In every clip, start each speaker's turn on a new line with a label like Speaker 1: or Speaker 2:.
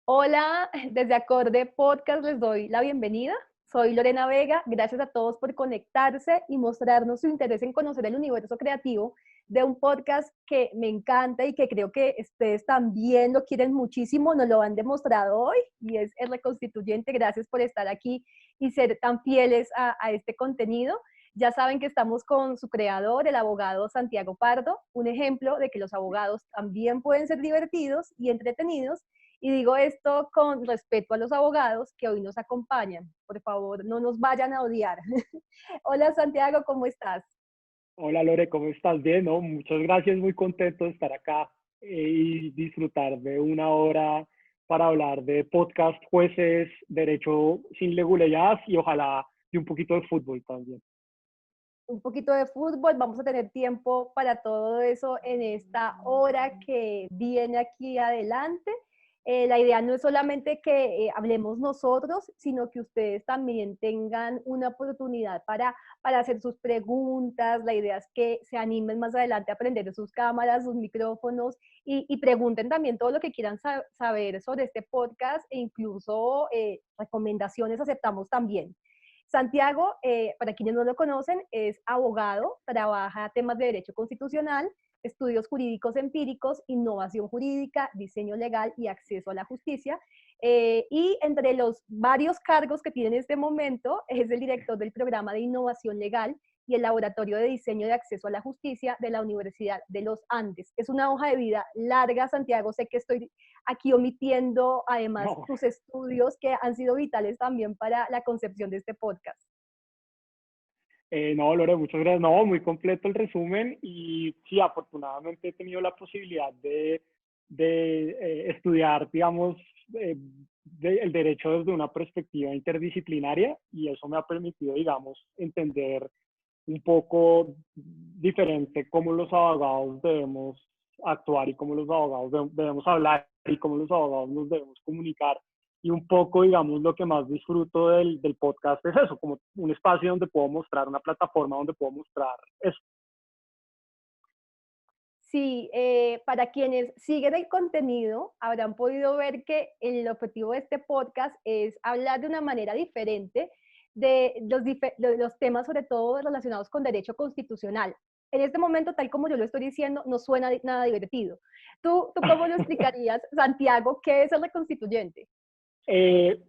Speaker 1: Hola, desde Acorde Podcast les doy la bienvenida. Soy Lorena Vega. Gracias a todos por conectarse y mostrarnos su interés en conocer el universo creativo de un podcast que me encanta y que creo que ustedes también lo quieren muchísimo, nos lo han demostrado hoy y es el Reconstituyente. Gracias por estar aquí y ser tan fieles a este contenido. Ya saben que estamos con su creador, el abogado Santiago Pardo, un ejemplo de que los abogados también pueden ser divertidos y entretenidos, y digo esto con respeto a los abogados que hoy nos acompañan. Por favor, no nos vayan a odiar. Hola Santiago, ¿cómo estás?
Speaker 2: Hola Lore, ¿cómo estás? Bien, ¿no? Muchas gracias, muy contento de estar acá y disfrutar de una hora para hablar de podcast, jueces, derecho sin leguleyadas y ojalá de un poquito de fútbol también.
Speaker 1: Un poquito de fútbol, vamos a tener tiempo para todo eso en esta hora que viene aquí adelante. La idea no es solamente que hablemos nosotros, sino que ustedes también tengan una oportunidad para hacer sus preguntas. La idea es que se animen más adelante a aprender sus cámaras, sus micrófonos y pregunten también todo lo que quieran saber sobre este podcast e incluso recomendaciones aceptamos también. Santiago, para quienes no lo conocen, es abogado, trabaja temas de derecho constitucional, estudios jurídicos empíricos, innovación jurídica, diseño legal y acceso a la justicia. Y entre los varios cargos que tiene en este momento, es el director del programa de innovación legal y el Laboratorio de Diseño de Acceso a la Justicia de la Universidad de los Andes. Es una hoja de vida larga, Santiago. Sé que estoy aquí omitiendo además
Speaker 2: No,
Speaker 1: tus estudios que han sido vitales también para la concepción de este podcast.
Speaker 2: no, Lore, muchas gracias. No, muy completo el resumen y sí, afortunadamente he tenido la posibilidad de estudiar, digamos, el derecho desde una perspectiva interdisciplinaria y eso me ha permitido, digamos, entender un poco diferente cómo los abogados debemos actuar y cómo los abogados debemos hablar y cómo los abogados nos debemos comunicar. Y un poco, digamos, lo que más disfruto del podcast es eso, como un espacio donde puedo mostrar, una plataforma donde puedo mostrar eso.
Speaker 1: Sí, para quienes siguen el contenido, habrán podido ver que el objetivo de este podcast es hablar de una manera diferente de los temas, sobre todo relacionados con derecho constitucional. En este momento, tal como yo lo estoy diciendo, no suena nada divertido. ¿Tú cómo lo explicarías, Santiago, qué es el reconstituyente?
Speaker 2: Eh,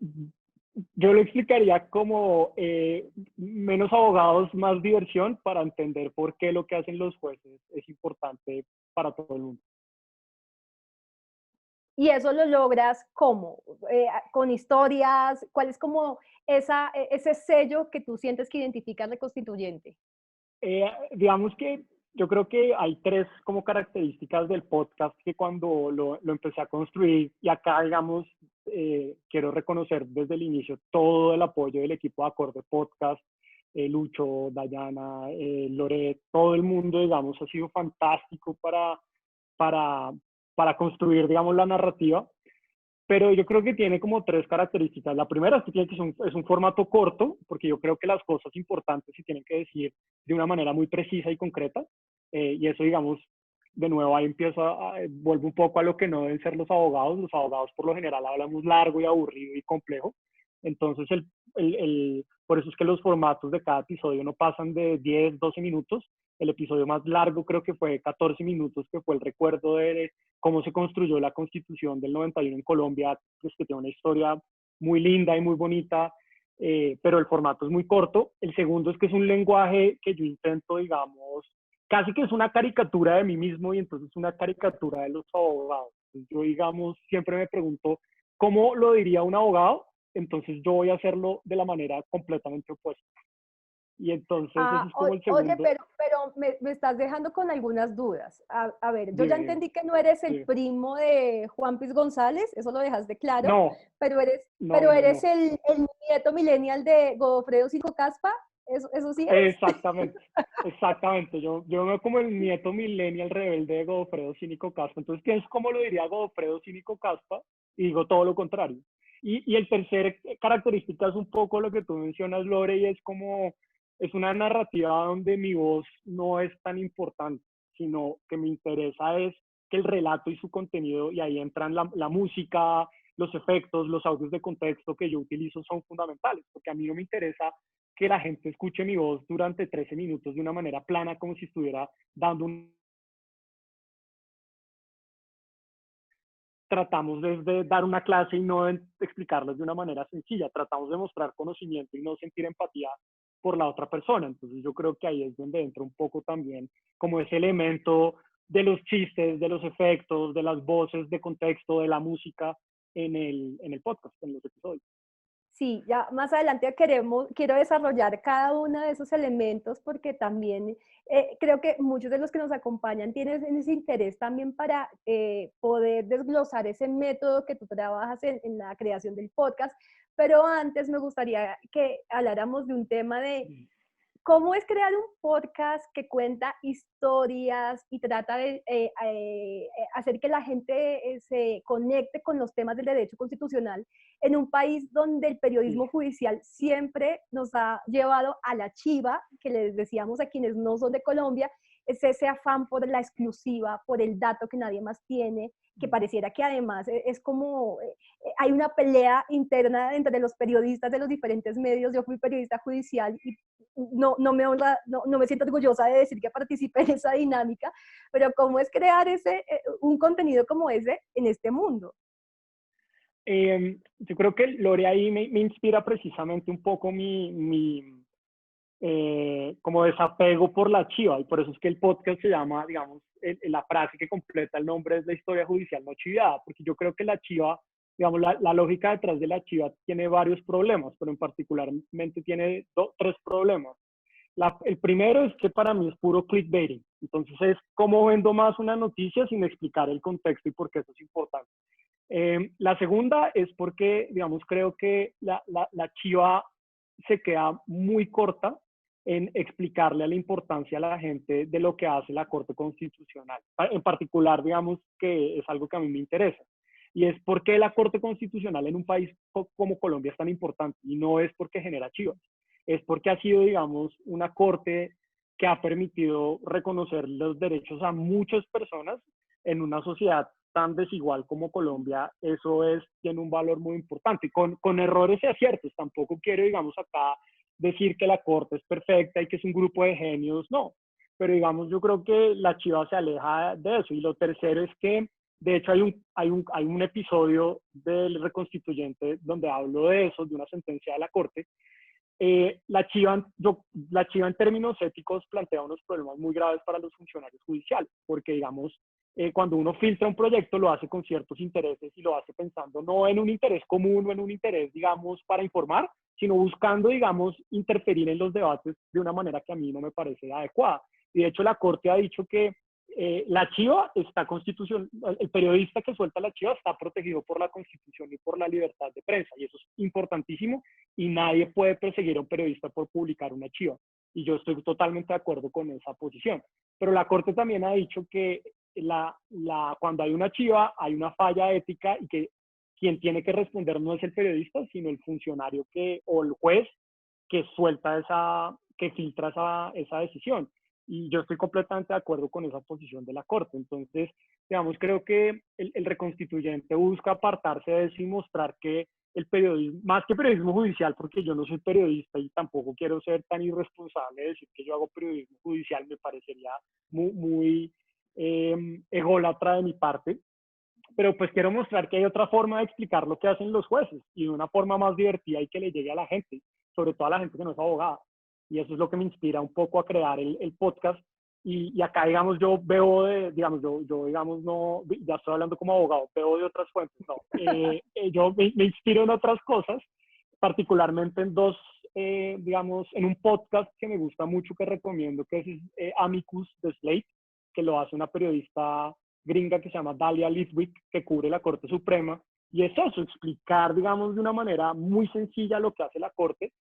Speaker 2: yo lo explicaría como menos abogados, más diversión para entender por qué lo que hacen los jueces es importante para todo el mundo.
Speaker 1: Y eso lo logras ¿cómo? Con historias, ¿cuál es como ese sello que tú sientes que identifica al reconstituyente?
Speaker 2: Digamos que yo creo que hay tres como características del podcast que cuando lo empecé a construir y acá, digamos, quiero reconocer desde el inicio todo el apoyo del equipo de Acorde Podcast, Lucho, Dayana, Loret, todo el mundo, digamos, ha sido fantástico para, para construir, digamos, la narrativa. Pero yo creo que tiene como tres características. La primera es que tiene que ser es un formato corto, porque yo creo que las cosas importantes se tienen que decir de una manera muy precisa y concreta. Y eso, digamos, de nuevo ahí vuelve un poco a lo que no deben ser los abogados. Los abogados por lo general hablamos largo y aburrido y complejo. Entonces, por eso es que los formatos de cada episodio no pasan de 10, 12 minutos. El episodio más largo creo que fue 14 minutos, que fue el recuerdo de cómo se construyó la Constitución del 91 en Colombia, pues que tiene una historia muy linda y muy bonita, pero el formato es muy corto. El segundo es que es un lenguaje que yo intento, digamos, casi que es una caricatura de mí mismo y entonces una caricatura de los abogados. Entonces, yo, digamos, siempre me pregunto, ¿cómo lo diría un abogado? Entonces yo voy a hacerlo de la manera completamente opuesta. Y entonces ese
Speaker 1: Ah,
Speaker 2: es como el
Speaker 1: oye,
Speaker 2: segundo.
Speaker 1: pero me estás dejando con algunas dudas. A ver, yo ya
Speaker 2: Dime, dime,
Speaker 1: entendí que no eres el
Speaker 2: dime.
Speaker 1: primo de Juan Piz González, eso lo dejaste claro,
Speaker 2: No, no,
Speaker 1: pero
Speaker 2: no,
Speaker 1: eres
Speaker 2: no.
Speaker 1: el nieto millennial de Godofredo Cinco Caspa, ¿eso sí eres?
Speaker 2: Exactamente, exactamente. Yo veo como el nieto millennial rebelde de Godofredo Cínico Caspa. Entonces pienso cómo lo diría Godofredo Cínico Caspa y digo todo lo contrario. Y el tercer característica es un poco lo que tú mencionas, Lore, y es como, es una narrativa donde mi voz no es tan importante, sino que me interesa es que el relato y su contenido, y ahí entran la música, los efectos, los audios de contexto que yo utilizo son fundamentales, porque a mí no me interesa que la gente escuche mi voz durante 13 minutos de una manera plana, como si estuviera dando un... Tratamos de dar una clase y no de explicarles de una manera sencilla, tratamos de mostrar conocimiento y no sentir empatía por la otra persona. Entonces yo creo que ahí es donde entra un poco también como ese elemento de los chistes, de los efectos, de las voces de contexto, de la música en el podcast, en los episodios.
Speaker 1: Sí, ya más adelante quiero desarrollar cada uno de esos elementos porque también creo que muchos de los que nos acompañan tienen ese interés también para poder desglosar ese método que tú trabajas en la creación del podcast, pero antes me gustaría que habláramos de un tema de ¿cómo es crear un podcast que cuenta historias y trata de hacer que la gente se conecte con los temas del derecho constitucional en un país donde el periodismo judicial siempre nos ha llevado a la chiva, que les decíamos a quienes no son de Colombia, es ese afán por la exclusiva, por el dato que nadie más tiene, que pareciera que además es como, hay una pelea interna entre los periodistas de los diferentes medios. Yo fui periodista judicial y no me honra, no me siento orgullosa de decir que participé en esa dinámica, pero ¿cómo es crear un contenido como ese en este mundo?
Speaker 2: Yo creo que Lore ahí me inspira precisamente un poco como desapego por la chiva, y por eso es que el podcast se llama, digamos, la frase que completa el nombre es la historia judicial no chivada, porque yo creo que la chiva, digamos, la lógica detrás de la chiva tiene varios problemas, pero en particularmente tiene tres problemas. El primero es que para mí es puro clickbaiting, entonces es cómo vendo más una noticia sin explicar el contexto y por qué eso es importante. La segunda es porque, digamos, creo que la chiva se queda muy corta en explicarle a la importancia a la gente de lo que hace la Corte Constitucional. En particular, digamos, que es algo que a mí me interesa. Y es por qué la Corte Constitucional en un país como Colombia es tan importante. Y no es porque genera chivas. Es porque ha sido, digamos, una corte que ha permitido reconocer los derechos a muchas personas en una sociedad tan desigual como Colombia. Eso tiene un valor muy importante, con errores y aciertos. Tampoco quiero, digamos, acá decir que la Corte es perfecta y que es un grupo de genios, no. Pero, digamos, yo creo que la chiva se aleja de eso. Y lo tercero es que, de hecho, hay un episodio del Reconstituyente donde hablo de eso, de una sentencia de la Corte. La chiva en términos éticos plantea unos problemas muy graves para los funcionarios judiciales, porque, digamos, cuando uno filtra un proyecto lo hace con ciertos intereses y lo hace pensando no en un interés común o en un interés, digamos, para informar, sino buscando, digamos, interferir en los debates de una manera que a mí no me parece adecuada. Y de hecho la Corte ha dicho que la chiva está constitución, el periodista que suelta la chiva está protegido por la Constitución y por la libertad de prensa, y eso es importantísimo, y nadie puede perseguir a un periodista por publicar una chiva. Y yo estoy totalmente de acuerdo con esa posición. Pero la Corte también ha dicho que cuando hay una chiva hay una falla ética y que quien tiene que responder no es el periodista, sino el funcionario o el juez que que filtra esa decisión. Y yo estoy completamente de acuerdo con esa posición de la Corte. Entonces, digamos, creo que el reconstituyente busca apartarse de eso y mostrar que el periodismo, más que periodismo judicial, porque yo no soy periodista y tampoco quiero ser tan irresponsable de decir que yo hago periodismo judicial, me parecería muy ególatra de mi parte, pero pues quiero mostrar que hay otra forma de explicar lo que hacen los jueces y de una forma más divertida y que le llegue a la gente, sobre todo a la gente que no es abogada. Y eso es lo que me inspira un poco a crear el podcast. Y acá, digamos, yo veo, digamos, digamos, no, ya estoy hablando como abogado, veo de otras fuentes, no. Yo me inspiro en otras cosas, particularmente en digamos, en un podcast que me gusta mucho, que recomiendo, que es Amicus de Slate, que lo hace una periodista gringa que se llama Dahlia Lithwick, que cubre la Corte Suprema. Y es eso, explicar, digamos, de una manera muy sencilla lo que hace la Corte.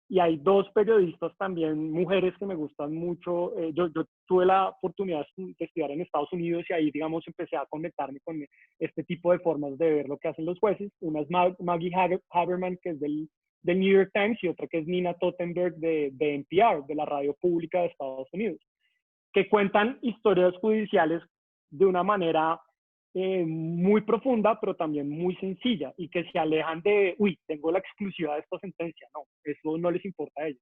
Speaker 2: Y hay dos periodistas también, mujeres, que me gustan mucho. Yo tuve la oportunidad de estudiar en Estados Unidos y ahí, digamos, empecé a conectarme con este tipo de formas de ver lo que hacen los jueces. Una es Maggie Haberman, que es del New York Times, y otra que es Nina Totenberg de NPR, de la radio pública de Estados Unidos, que cuentan historias judiciales de una manera muy profunda, pero también muy sencilla, y que se alejan de, uy, tengo la exclusividad de esta sentencia. No, eso no les importa a ellos.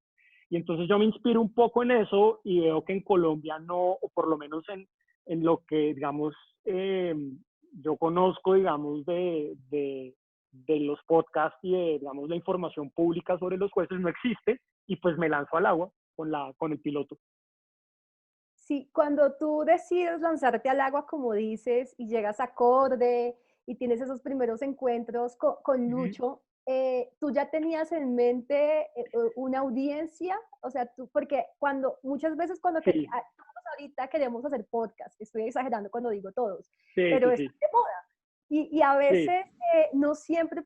Speaker 2: Y entonces yo me inspiro un poco en eso y veo que en Colombia no, o por lo menos en lo que, digamos, yo conozco, digamos, de los podcasts y de, digamos, la información pública sobre los jueces no existe, y pues me lanzo al agua con el piloto.
Speaker 1: Sí, cuando tú decides lanzarte al agua, como dices, y llegas a Acorde y tienes esos primeros encuentros con
Speaker 2: Ujú.
Speaker 1: Lucho, ¿tú ya tenías en mente una audiencia? O sea, tú, porque muchas veces
Speaker 2: Sí,
Speaker 1: todos ahorita queremos hacer podcast, estoy exagerando cuando digo todos,
Speaker 2: sí,
Speaker 1: pero
Speaker 2: sí,
Speaker 1: está
Speaker 2: sí,
Speaker 1: de moda. Y a
Speaker 2: sí,
Speaker 1: veces no siempre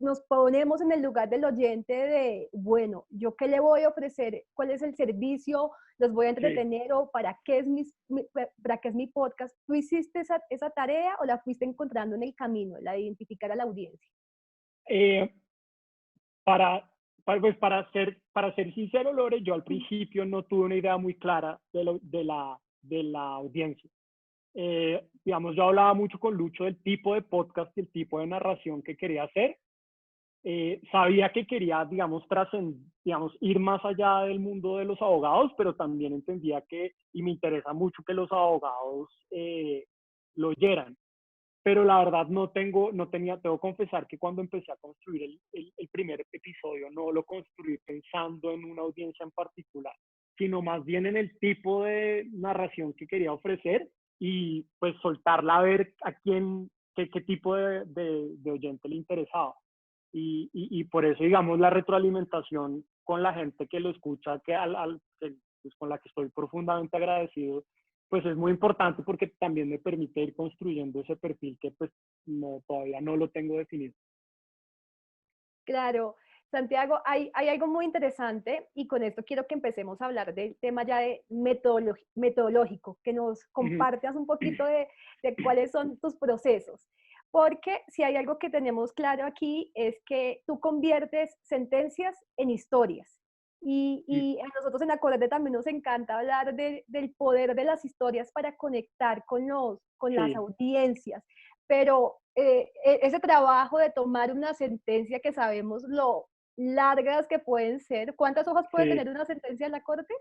Speaker 1: nos ponemos en el lugar del oyente de, bueno, ¿yo qué le voy a ofrecer? ¿Cuál es el servicio? ¿Los voy a
Speaker 2: sí.
Speaker 1: entretener o para qué es mi podcast? ¿Tú hiciste esa tarea o la fuiste encontrando en el camino, la de identificar a la audiencia?
Speaker 2: Eh, para, pues para ser sincero, Lore, yo al principio no tuve una idea muy clara de la audiencia. Digamos, yo hablaba mucho con Lucho del tipo de podcast y el tipo de narración que quería hacer. Sabía que quería, digamos, digamos, ir más allá del mundo de los abogados, pero también entendía que, y me interesa mucho que los abogados lo oyeran. Pero la verdad tengo que confesar que cuando empecé a construir el primer episodio, no lo construí pensando en una audiencia en particular, sino más bien en el tipo de narración que quería ofrecer y pues soltarla a ver a qué tipo de oyente le interesaba. Y por eso, digamos, la retroalimentación con la gente que lo escucha, pues, con la que estoy profundamente agradecido, pues es muy importante porque también me permite ir construyendo ese perfil que pues no, todavía no lo tengo definido.
Speaker 1: Claro, Santiago, hay algo muy interesante y con esto quiero que empecemos a hablar del tema ya de metodológico, que nos
Speaker 2: Ujú.
Speaker 1: compartas un poquito de cuáles son tus procesos. Porque si hay algo que tenemos claro aquí es que tú conviertes sentencias en historias. Y a nosotros en Acorde también nos encanta hablar del poder de las historias para conectar con las
Speaker 2: Sí,
Speaker 1: audiencias. Pero ese trabajo de tomar una sentencia que sabemos lo largas que pueden ser, ¿cuántas hojas puede tener
Speaker 2: sí.
Speaker 1: una sentencia en la corte?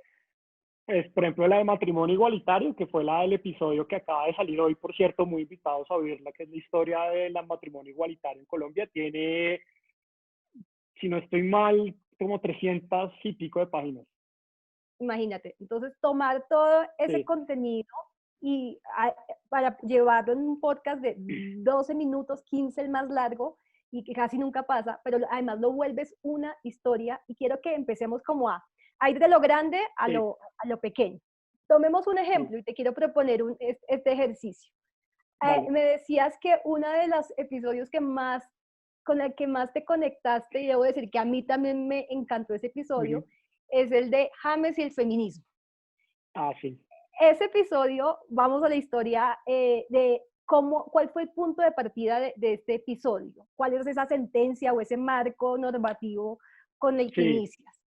Speaker 2: Es, por ejemplo, la de matrimonio igualitario, que fue la del episodio que acaba de salir hoy, por cierto, muy invitados a oírla, que es la historia del matrimonio igualitario en Colombia. Tiene, si no estoy mal, como 300 y pico de páginas.
Speaker 1: Imagínate, entonces tomar todo ese
Speaker 2: Sí,
Speaker 1: contenido y para llevarlo en un podcast de 12 minutos, 15 el más largo, y que casi nunca pasa, pero además lo vuelves una historia y quiero que empecemos como a ir de lo grande
Speaker 2: sí,
Speaker 1: a lo pequeño. Tomemos un
Speaker 2: sí,
Speaker 1: ejemplo y te quiero proponer este ejercicio.
Speaker 2: vale.
Speaker 1: Me decías que uno de los episodios con el que más te conectaste, y debo decir que a mí también me encantó ese
Speaker 2: Ujú.
Speaker 1: episodio, es el de James y el feminismo.
Speaker 2: Ah, sí.
Speaker 1: Ese episodio, vamos a la historia de cuál fue el punto de partida de este episodio, cuál es esa sentencia o ese marco normativo con el que
Speaker 2: Sí.
Speaker 1: inicias.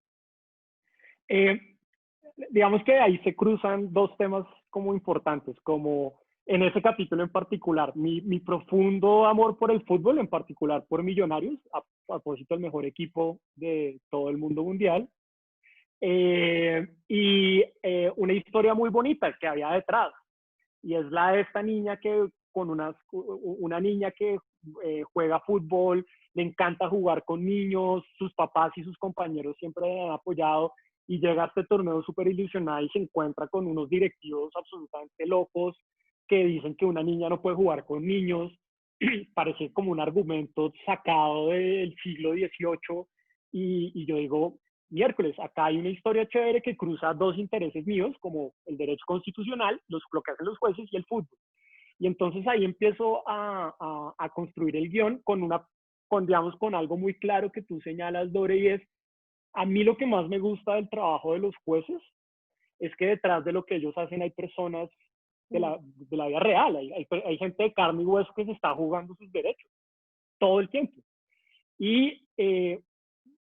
Speaker 2: Eh, digamos que ahí se cruzan dos temas como importantes, como en ese capítulo en particular, mi profundo amor por el fútbol, en particular por Millonarios, a propósito del mejor equipo de todo el mundo mundial, una historia muy bonita que había detrás, y es la de esta niña una niña que juega fútbol, le encanta jugar con niños, sus papás y sus compañeros siempre le han apoyado, y llega a este torneo súper ilusionada y se encuentra con unos directivos absolutamente locos que dicen que una niña no puede jugar con niños. Parece como un argumento sacado del siglo XVIII, y yo digo, miércoles, acá hay una historia chévere que cruza dos intereses míos, como el derecho constitucional, lo que hacen los jueces, y el fútbol. Y entonces ahí empiezo a construir el guión digamos, con algo muy claro que tú señalas, Dore, y es, a mí lo que más me gusta del trabajo de los jueces es que detrás de lo que ellos hacen hay personas de la vida real, hay gente de carne y hueso que se está jugando sus derechos todo el tiempo. Y, eh,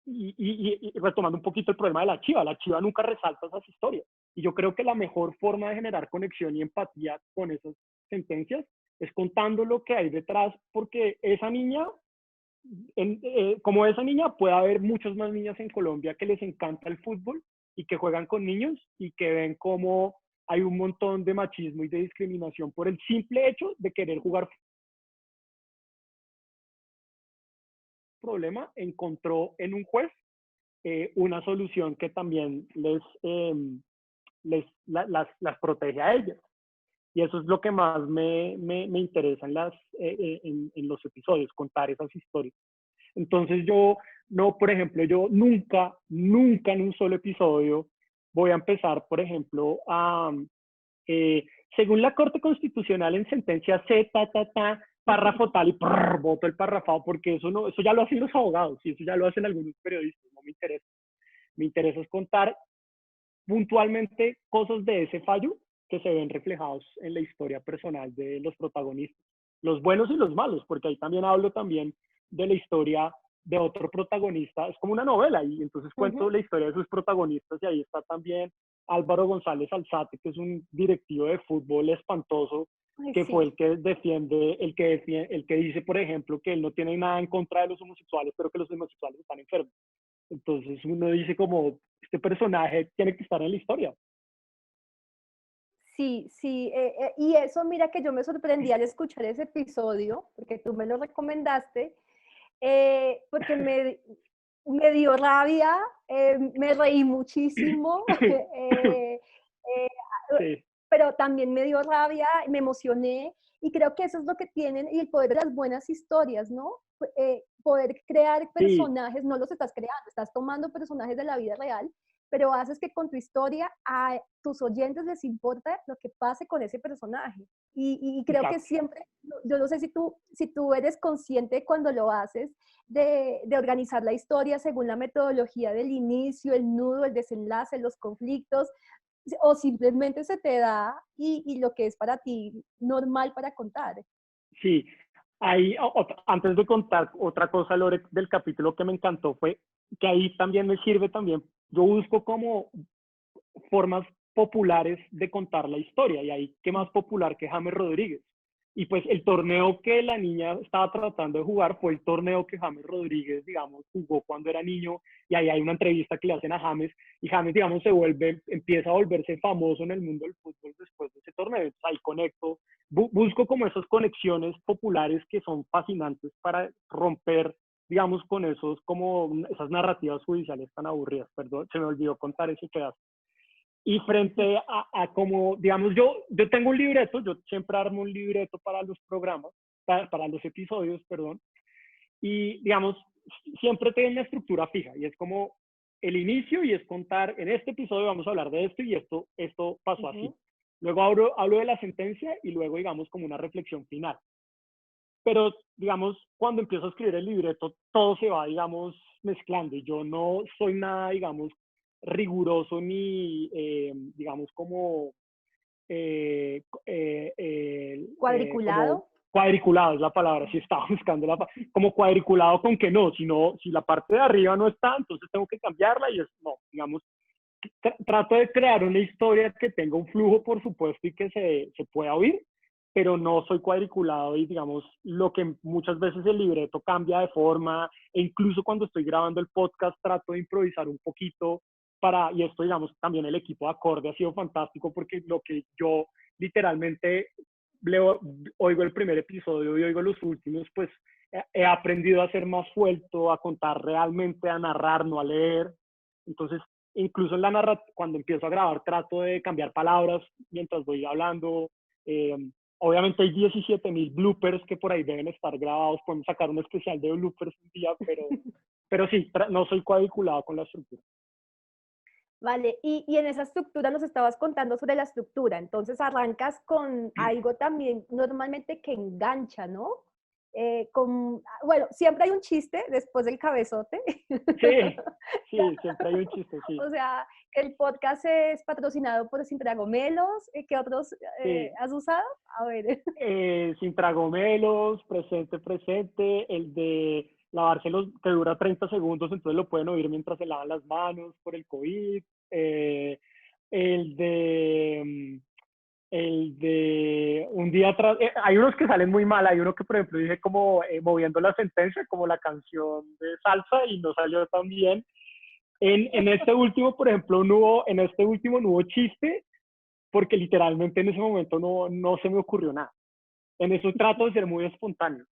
Speaker 2: y retomando un poquito el problema de la Chiva nunca resalta esas historias. Y yo creo que la mejor forma de generar conexión y empatía con esas sentencias es contando lo que hay detrás, porque esa niña, como esa niña, puede haber muchas más niñas en Colombia que les encanta el fútbol y que juegan con niños y que ven cómo hay un montón de machismo y de discriminación por el simple hecho de querer jugar. Problema, encontró en un juez una solución que también las protege a ellas. Y eso es lo que más me interesa en los episodios, contar esas historias. Entonces yo, no, por ejemplo, yo nunca en un solo episodio voy a empezar, por ejemplo, según la Corte Constitucional en sentencia C, párrafo tal y voto el parrafado, porque eso ya lo hacen los abogados y eso ya lo hacen algunos periodistas, no me interesa. Me interesa es contar puntualmente cosas de ese fallo que se ven reflejados en la historia personal de los protagonistas, los buenos y los malos, porque ahí también hablo también de la historia de otro protagonista, es como una novela, y entonces cuento la historia de sus protagonistas, y ahí está también Álvaro González Alzate, que es un directivo de fútbol espantoso, que fue el que defiende, el que dice, por ejemplo, que él no tiene nada en contra de los homosexuales, pero que los homosexuales están enfermos. Entonces uno dice como, este personaje tiene que estar en la historia.
Speaker 1: Sí, sí, y eso mira que yo me sorprendí al escuchar ese episodio, porque tú me lo recomendaste, porque me dio rabia, me reí muchísimo, eh,
Speaker 2: Sí,
Speaker 1: pero también me dio rabia, me emocioné, y creo que eso es lo que tienen y el poder de las buenas historias, ¿no? Poder crear
Speaker 2: sí,
Speaker 1: personajes, no los estás creando, estás tomando personajes de la vida real, pero haces que con tu historia a tus oyentes les importa lo que pase con ese personaje. Y creo que
Speaker 2: exacto.
Speaker 1: siempre, yo no sé si tú eres consciente cuando lo haces, de organizar la historia según la metodología del inicio, el nudo, el desenlace, los conflictos, o simplemente se te da y lo que es para ti normal para contar.
Speaker 2: Sí, ahí, antes de contar otra cosa, Lore, del capítulo que me encantó fue que ahí también me sirve también, yo busco como formas populares de contar la historia, y ahí qué más popular que James Rodríguez. Y pues el torneo que la niña estaba tratando de jugar fue el torneo que James Rodríguez, digamos, jugó cuando era niño, y ahí hay una entrevista que le hacen a James, y James, digamos, empieza a volverse famoso en el mundo del fútbol después de ese torneo. Entonces ahí conecto, busco como esas conexiones populares que son fascinantes para romper, digamos, con como esas narrativas judiciales tan aburridas. Perdón, se me olvidó contar ese pedazo. Y frente a como, digamos, yo tengo un libreto, yo siempre armo un libreto para los programas, para los episodios, perdón, y digamos, siempre tengo una estructura fija, y es como el inicio, y es contar, en este episodio vamos a hablar de esto, y esto pasó así. Luego hablo de la sentencia, y luego, digamos, como una reflexión final. Pero, digamos, cuando empiezo a escribir el libreto, todo se va, digamos, mezclando, y yo no soy nada, digamos, riguroso ni, digamos, como
Speaker 1: Cuadriculado.
Speaker 2: cuadriculado es la palabra, si estaba buscando como cuadriculado con que no, sino si la parte de arriba no está, entonces tengo que cambiarla, y no, digamos, trato de crear una historia que tenga un flujo, por supuesto, y que se pueda oír, pero no soy cuadriculado, y digamos, lo que muchas veces el libreto cambia de forma, e incluso cuando estoy grabando el podcast trato de improvisar un poquito y esto, digamos, también el equipo de acorde ha sido fantástico, porque lo que yo literalmente leo, oigo el primer episodio y oigo los últimos, pues he aprendido a ser más suelto, a contar realmente, a narrar, no a leer. Entonces, incluso en cuando empiezo a grabar, trato de cambiar palabras mientras voy hablando. Eh, Obviamente hay 17,000 bloopers que por ahí deben estar grabados. Podemos sacar un especial de bloopers un día, pero sí, no soy cuadriculado con la estructura.
Speaker 1: Vale, y en esa estructura nos estabas contando sobre la estructura, entonces arrancas con algo también normalmente que engancha, ¿no? Bueno, siempre hay un chiste después del cabezote.
Speaker 2: Sí, sí, siempre hay un chiste, sí.
Speaker 1: O sea, el podcast es patrocinado por Sin Tragomelos. ¿Qué otros
Speaker 2: Sí.
Speaker 1: has usado? A ver.
Speaker 2: Sin tragomelos, presente, el de lavarse que dura 30 segundos, entonces lo pueden oír mientras se lavan las manos por el COVID, el de El de un día atrás, hay unos que salen muy mal, hay uno que por ejemplo dije como moviendo la sentencia, como la canción de salsa y no salió tan bien. En este último, por ejemplo, en este último no hubo chiste, porque literalmente en ese momento no se me ocurrió nada. En eso trato de ser muy espontáneo.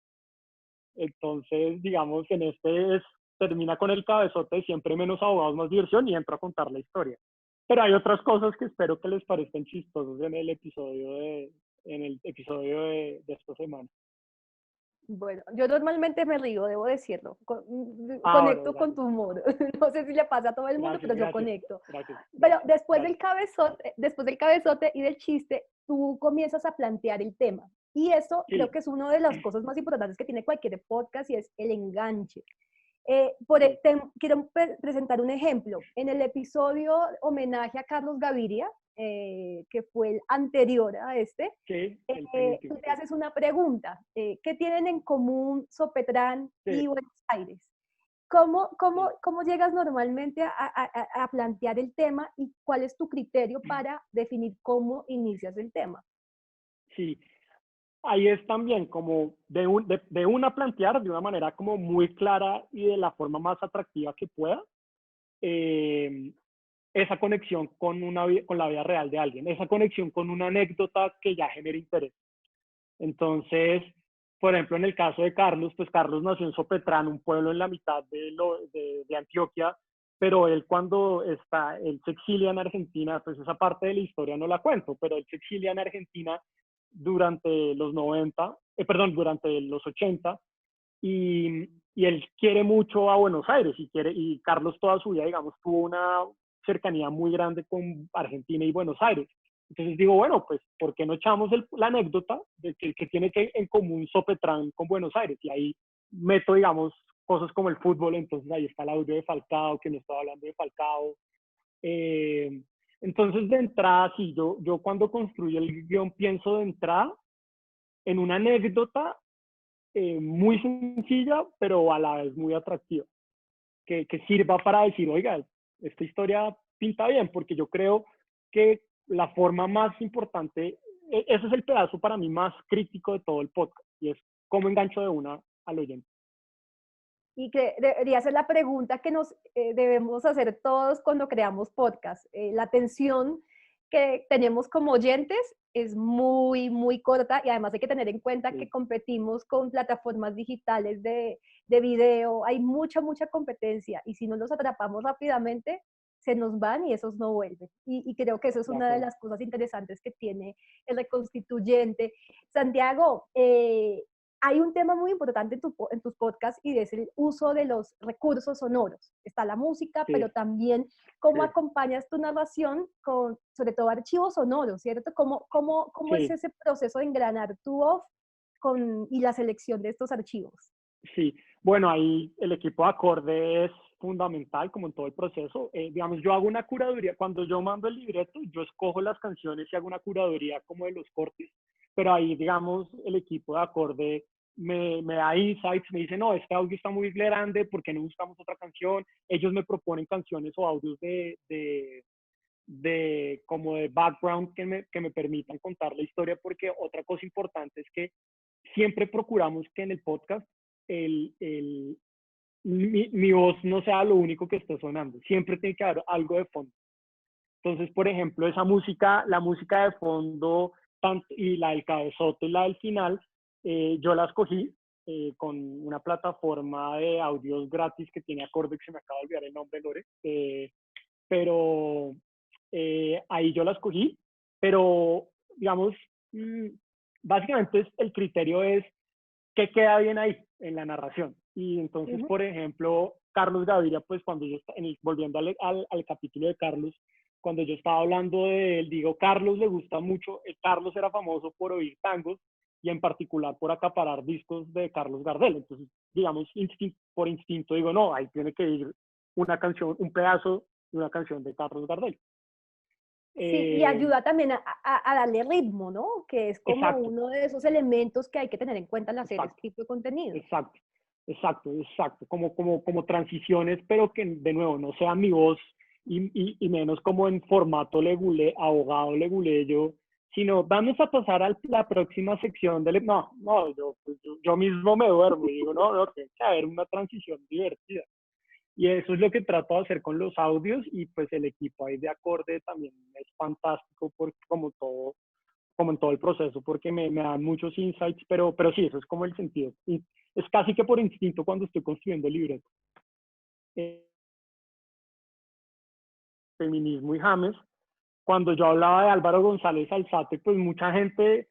Speaker 2: Entonces, digamos, en este termina con el cabezote de siempre menos abogados, más diversión y entro a contar la historia. Pero hay otras cosas que espero que les parezcan chistosas en el episodio de esta semana.
Speaker 1: Bueno, yo normalmente me río, debo decirlo.
Speaker 2: Bueno,
Speaker 1: Conecto con
Speaker 2: gracias.
Speaker 1: tu humor. No sé si le pasa a todo el mundo,
Speaker 2: Gracias,
Speaker 1: pero yo
Speaker 2: gracias,
Speaker 1: conecto.
Speaker 2: gracias,
Speaker 1: Pero
Speaker 2: gracias, gracias.
Speaker 1: después del cabezote y del chiste, tú comienzas a plantear el tema. Y eso creo
Speaker 2: Sí,
Speaker 1: que es una de las cosas más importantes que tiene cualquier podcast y es el enganche.
Speaker 2: sí,
Speaker 1: Quiero presentar un ejemplo. En el episodio homenaje a Carlos Gaviria, que fue el anterior a este,
Speaker 2: sí, el penúltimo,
Speaker 1: tú te
Speaker 2: sí,
Speaker 1: haces una pregunta. ¿Qué tienen en común Sopetrán
Speaker 2: sí.
Speaker 1: y Buenos Aires? ¿Cómo,
Speaker 2: Sí.
Speaker 1: cómo, cómo llegas normalmente a plantear el tema y cuál es tu criterio para definir cómo inicias el tema?
Speaker 2: Sí, ahí es también como de una plantear de una manera como muy clara y de la forma más atractiva que pueda eh, esa conexión con la vida real de alguien, esa conexión con una anécdota que ya genera interés. Entonces, por ejemplo, en el caso de Carlos, pues Carlos nació en Sopetrán, un pueblo en la mitad de Antioquia, pero él él se exilia en Argentina, pues esa parte de la historia no la cuento, pero él se exilia en Argentina durante los 90, perdón, durante los 80, y él quiere mucho a Buenos Aires, y Carlos toda su vida, digamos, tuvo una cercanía muy grande con Argentina y Buenos Aires. Entonces digo, bueno, pues, ¿por qué no echamos la anécdota de que tiene en común Sopetrán con Buenos Aires? Y ahí meto, digamos, cosas como el fútbol, entonces ahí está el audio de Falcao, que no estaba hablando de Falcao. Eh, entonces, de entrada, sí, yo cuando construyo el guión pienso de entrada en una anécdota muy sencilla, pero a la vez muy atractiva, que sirva para decir, oiga, esta historia pinta bien, porque yo creo que la forma más importante, ese es el pedazo para mí más crítico de todo el podcast, y es cómo engancho de una al oyente.
Speaker 1: Y que debería ser la pregunta que nos debemos hacer todos cuando creamos podcast. La atención que tenemos como oyentes es muy, muy corta y además hay que tener en cuenta que
Speaker 2: Sí,
Speaker 1: competimos con plataformas digitales de video. Hay mucha, mucha competencia y si no los atrapamos rápidamente, se nos van y esos no vuelven. Y creo que eso es
Speaker 2: de
Speaker 1: una de
Speaker 2: acuerdo.
Speaker 1: las cosas interesantes que tiene el reconstituyente. Santiago, hay un tema muy importante en tus podcasts y es el uso de los recursos sonoros. Está la música,
Speaker 2: Sí,
Speaker 1: pero también cómo
Speaker 2: sí,
Speaker 1: acompañas tu narración con, sobre todo, archivos sonoros, ¿cierto? ¿Cómo es
Speaker 2: sí.
Speaker 1: ese proceso de engranar tu voz y la selección de estos archivos?
Speaker 2: Sí, bueno, ahí el equipo de acorde es fundamental, como en todo el proceso. Digamos, yo hago una curaduría, cuando yo mando el libreto, yo escojo las canciones y hago una curaduría como de los cortes, pero ahí, digamos, el equipo de acorde me da insights, me dice, no, este audio está muy grande, ¿por qué no buscamos otra canción? Ellos me proponen canciones o audios como de background que me permitan contar la historia, porque otra cosa importante es que siempre procuramos que en el podcast el, el, mi voz no sea lo único que esté sonando. Siempre tiene que haber algo de fondo. Entonces, por ejemplo, la música de fondo y la del cabezote y la del final, yo las cogí con una plataforma de audios gratis que tiene acorde, que se me acaba de olvidar el nombre, Lore, pero ahí yo las cogí, pero digamos, básicamente el criterio es qué queda bien ahí en la narración. Y
Speaker 1: Uh
Speaker 2: entonces,
Speaker 1: -huh.
Speaker 2: por ejemplo, Carlos Gaviria, pues cuando yo, volviendo al capítulo de Carlos, cuando yo estaba hablando de él, digo, Carlos le gusta mucho, Carlos era famoso por oír tangos y en particular por acaparar discos de Carlos Gardel. Entonces, digamos, por instinto digo, no, ahí tiene que ir una canción, un pedazo de una canción de Carlos Gardel.
Speaker 1: Sí, y
Speaker 2: Eh,
Speaker 1: ayuda también a darle ritmo, ¿no? Que es como
Speaker 2: exacto,
Speaker 1: uno de esos elementos que hay que tener en cuenta al hacer este
Speaker 2: exacto.
Speaker 1: tipo de contenido.
Speaker 2: Exacto, exacto, como transiciones, pero que de nuevo no sea mi voz y menos como en formato legule, abogado leguleyo, sino vamos a pasar a la próxima sección del... No, no, yo mismo me duermo y digo, no, no, tiene que haber una transición divertida. Y eso es lo que trato de hacer con los audios y pues el equipo ahí de acorde también es fantástico porque como en todo el proceso, porque me dan muchos insights, pero sí, eso es como el sentido. Y es casi que por instinto cuando estoy construyendo el libreto. Feminismo y James, cuando yo hablaba de Álvaro González Alzate, pues mucha gente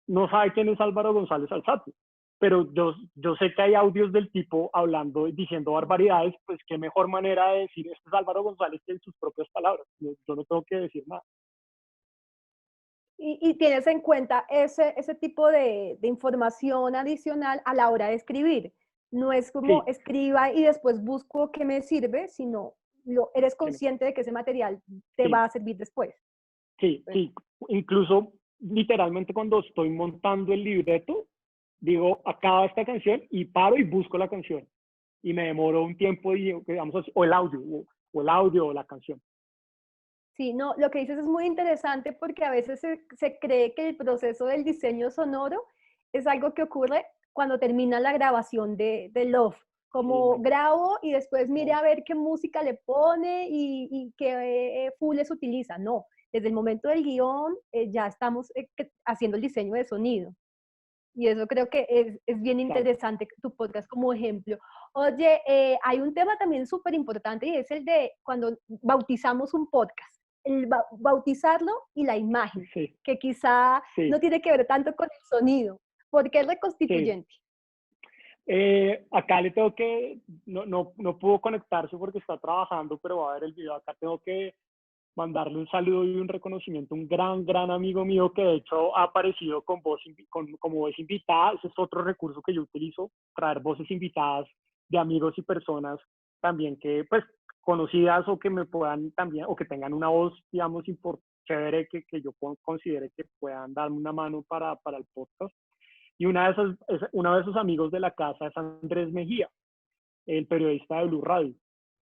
Speaker 2: no sabe quién es Álvaro González Alzate, pero yo sé que hay audios del tipo hablando, diciendo barbaridades, pues qué mejor manera de decir este es Álvaro González que en sus propias palabras. Yo no tengo que decir nada.
Speaker 1: Y tienes en cuenta ese tipo de información adicional a la hora de escribir. No es como
Speaker 2: Sí,
Speaker 1: escriba y después busco qué me sirve, sino eres
Speaker 2: sí,
Speaker 1: consciente de que ese material te
Speaker 2: sí,
Speaker 1: va a servir después.
Speaker 2: sí,
Speaker 1: Pues,
Speaker 2: sí. Incluso literalmente cuando estoy montando el libreto, digo, acaba esta canción y paro y busco la canción. Y me demoro un tiempo, y, digamos, o el audio o la canción.
Speaker 1: sí, no, lo que dices es muy interesante porque a veces se cree que el proceso del diseño sonoro es algo que ocurre cuando termina la grabación de Love.
Speaker 2: Sí,
Speaker 1: Como
Speaker 2: no,
Speaker 1: grabo y después mire
Speaker 2: no,
Speaker 1: a ver qué música le pone y qué fulles utiliza. No, desde el momento del guión ya estamos haciendo el diseño de sonido. Y eso creo que es bien
Speaker 2: claro.
Speaker 1: interesante tu podcast como ejemplo. Oye, hay un tema también súper importante y es el de cuando bautizamos un podcast, el bautizarlo y la imagen,
Speaker 2: Sí,
Speaker 1: que quizá no
Speaker 2: sí,
Speaker 1: tiene que ver tanto con el sonido, porque es
Speaker 2: sí.
Speaker 1: reconstituyente.
Speaker 2: Acá le tengo que, no pudo conectarse porque está trabajando, pero va a ver el video. Acá tengo que mandarle un saludo y un reconocimiento a un gran amigo mío que de hecho ha aparecido con como voz invitada. Ese es otro recurso que yo utilizo, traer voces invitadas de amigos y personas también que, pues, conocidas o que me puedan también, o que tengan una voz, digamos, chévere que yo considere que puedan darme una mano para el podcast. Y uno de esos amigos de la casa es Andrés Mejía, el periodista de Blue Radio,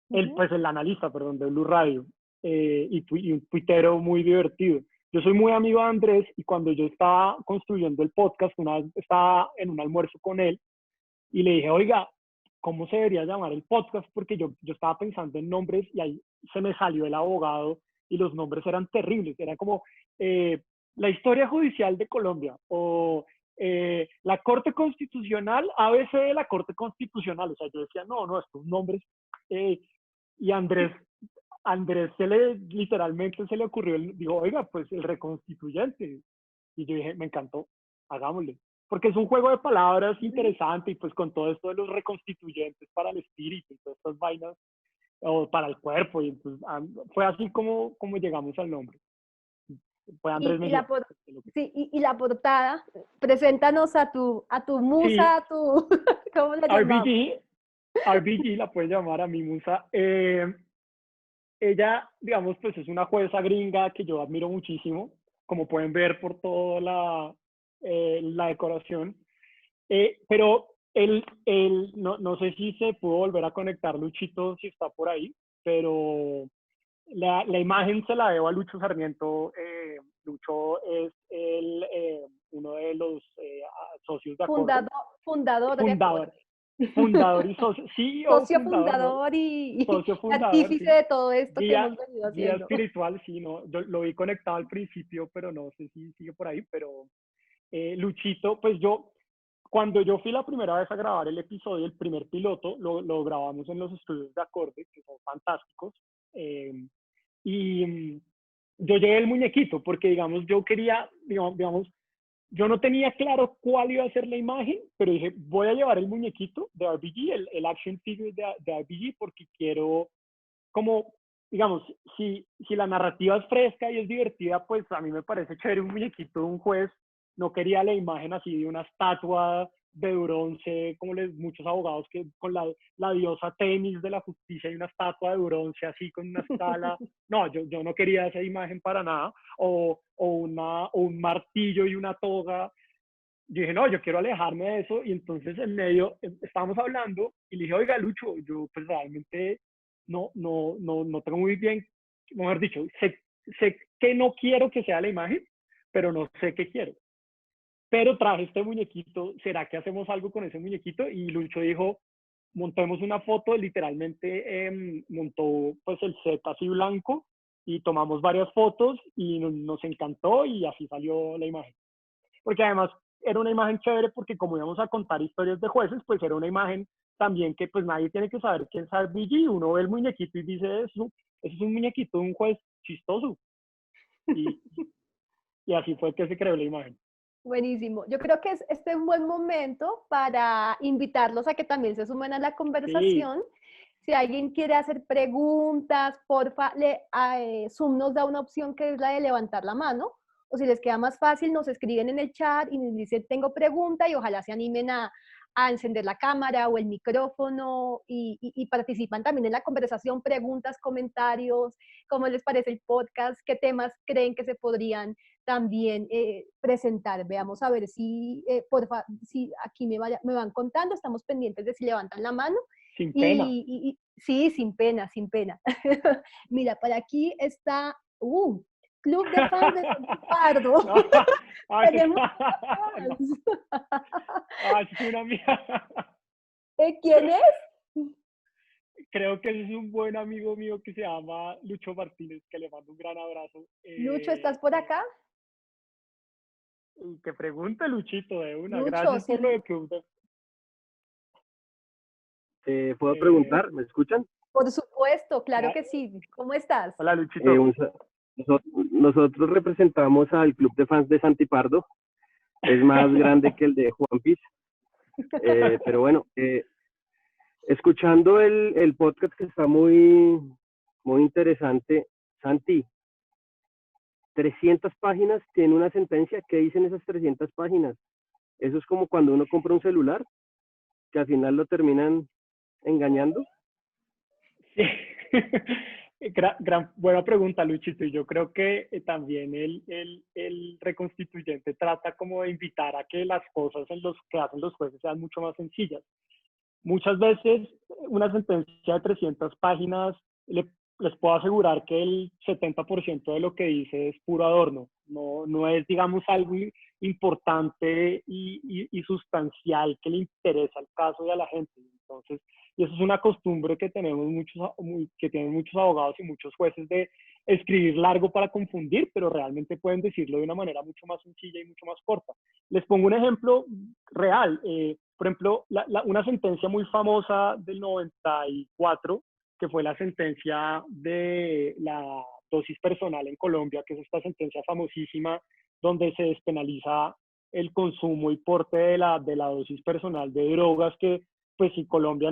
Speaker 1: Ujú.
Speaker 2: pues el analista, perdón, de Blue Radio, y un tuitero muy divertido. Yo soy muy amigo de Andrés y cuando yo estaba construyendo el podcast, una vez estaba en un almuerzo con él y le dije, oiga, ¿cómo se debería llamar el podcast? Porque yo estaba pensando en nombres y ahí se me salió el abogado y los nombres eran terribles. Era como la historia judicial de Colombia o la Corte Constitucional, ABC de la Corte Constitucional. O sea, yo decía, no, estos nombres. Eh, y Andrés literalmente se le ocurrió, dijo, oiga, pues el reconstituyente. Y yo dije, me encantó, hagámosle. Porque es un juego de palabras interesante y pues con todo esto de los reconstituyentes para el espíritu y todas estas vainas, o para el cuerpo, y entonces fue así como llegamos al nombre. Fue
Speaker 1: Y,
Speaker 2: Andrés
Speaker 1: y,
Speaker 2: Mejía.
Speaker 1: la, sí, y la portada, preséntanos a tu
Speaker 2: Sí,
Speaker 1: musa, ¿cómo la llamamos?
Speaker 2: RBG, RBG la puede llamar a mi musa. Ella, digamos, pues es una jueza gringa que yo admiro muchísimo, como pueden ver por toda la decoración. Pero no sé si se pudo volver a conectar Luchito, si está por ahí, pero la imagen se la debo a Lucho Sarmiento. Lucho es uno de los socios de Acorde,
Speaker 1: Fundador de
Speaker 2: fundador,
Speaker 1: Acorde.
Speaker 2: fundador y socio, CEO
Speaker 1: Socio
Speaker 2: fundador, ¿no?
Speaker 1: fundador y
Speaker 2: Socio fundador,
Speaker 1: artífice
Speaker 2: sí.
Speaker 1: de todo esto que
Speaker 2: Guía,
Speaker 1: hemos venido
Speaker 2: guía
Speaker 1: haciendo.
Speaker 2: espiritual, sí, no, yo lo vi conectado al principio, pero no sé si sigue por ahí, pero Luchito, pues cuando yo fui la primera vez a grabar el episodio, el primer piloto, lo grabamos en los estudios de Acorde, que son fantásticos, eh, y yo llevé el muñequito, porque digamos, yo quería, digamos, yo no tenía claro cuál iba a ser la imagen, pero dije, voy a llevar el muñequito de RBG, el action figure de RBG, porque quiero como, digamos, si la narrativa es fresca y es divertida, pues a mí me parece chévere un muñequito de un juez. No quería la imagen así de una estatua de bronce, como muchos abogados que con la diosa Temis de la justicia y una estatua de bronce así con una escala. No, yo no quería esa imagen para nada. O un martillo y una toga. Yo dije, no, yo quiero alejarme de eso. Y entonces en medio estábamos hablando y le dije, oiga, Lucho, yo pues realmente no tengo muy bien, mejor dicho, sé que no quiero que sea la imagen, pero no sé qué quiero. Pero traje este muñequito, ¿será que hacemos algo con ese muñequito? Y Lucho dijo, montemos una foto, literalmente montó pues el set así blanco y tomamos varias fotos y nos encantó y así salió la imagen. Porque además era una imagen chévere porque como íbamos a contar historias de jueces, pues era una imagen también que pues nadie tiene que saber quién es RBG. Uno ve el muñequito y dice, eso es un muñequito de un juez chistoso. Y, y así fue que se creó la imagen.
Speaker 1: Buenísimo. Yo creo que este es un buen momento para invitarlos a que también se sumen a la
Speaker 2: Sí,
Speaker 1: conversación. Si alguien quiere hacer preguntas, porfa, Zoom nos da una opción que es la de levantar la mano. O si les queda más fácil, nos escriben en el chat y nos dicen, tengo pregunta y ojalá se animen a encender la cámara o el micrófono y participan también en la conversación, preguntas, comentarios, cómo les parece el podcast, qué temas creen que se podrían también presentar. Veamos a ver si, porfa, si aquí me van contando, estamos pendientes de si levantan la mano.
Speaker 2: sin pena.
Speaker 1: Sí, sin pena, sin pena. Mira, para aquí está, Club de Fans de Santi Pardo. Tenemos fans.
Speaker 2: Ay, es una mía.
Speaker 1: ¿Quién es?
Speaker 2: Creo que ese es un buen amigo mío que se llama Lucho Martínez, que le mando un gran abrazo.
Speaker 1: Lucho, ¿estás por acá?
Speaker 2: Que pregunte Luchito de una.
Speaker 1: Lucho,
Speaker 2: Gracias por lo
Speaker 1: sí,
Speaker 2: de Club de...
Speaker 3: ¿Puedo
Speaker 2: Eh,
Speaker 3: preguntar? ¿Me escuchan?
Speaker 1: por supuesto, claro
Speaker 2: ah,
Speaker 1: que sí. ¿Cómo estás?
Speaker 2: hola
Speaker 3: Eh,
Speaker 2: Luchito.
Speaker 3: un sa- nosotros representamos al club de fans de Santipardo. Es más grande que el de Juan Piz. Pero bueno, escuchando el podcast que está muy, muy interesante, Santi, 300 páginas, tiene una sentencia. ¿Qué dicen esas 300 páginas? Eso es como cuando uno compra un celular, que al final lo terminan engañando.
Speaker 2: Sí. Buena pregunta, Luchito. Y yo creo que también el reconstituyente trata como de invitar a que las cosas en los que hacen los jueces sean mucho más sencillas. Muchas veces una sentencia de 300 páginas, les puedo asegurar que el 70% de lo que dice es puro adorno. No es, digamos, algo importante y sustancial que le interesa al caso y a la gente. Entonces, y eso es una costumbre que tenemos que tienen muchos abogados y muchos jueces de escribir largo para confundir, pero realmente pueden decirlo de una manera mucho más sencilla y mucho más corta. Les pongo un ejemplo real. Por ejemplo, una sentencia muy famosa del 94, que fue la sentencia de la dosis personal en Colombia, que es esta sentencia famosísima donde se despenaliza el consumo y porte de la dosis personal de drogas, que pues si Colombia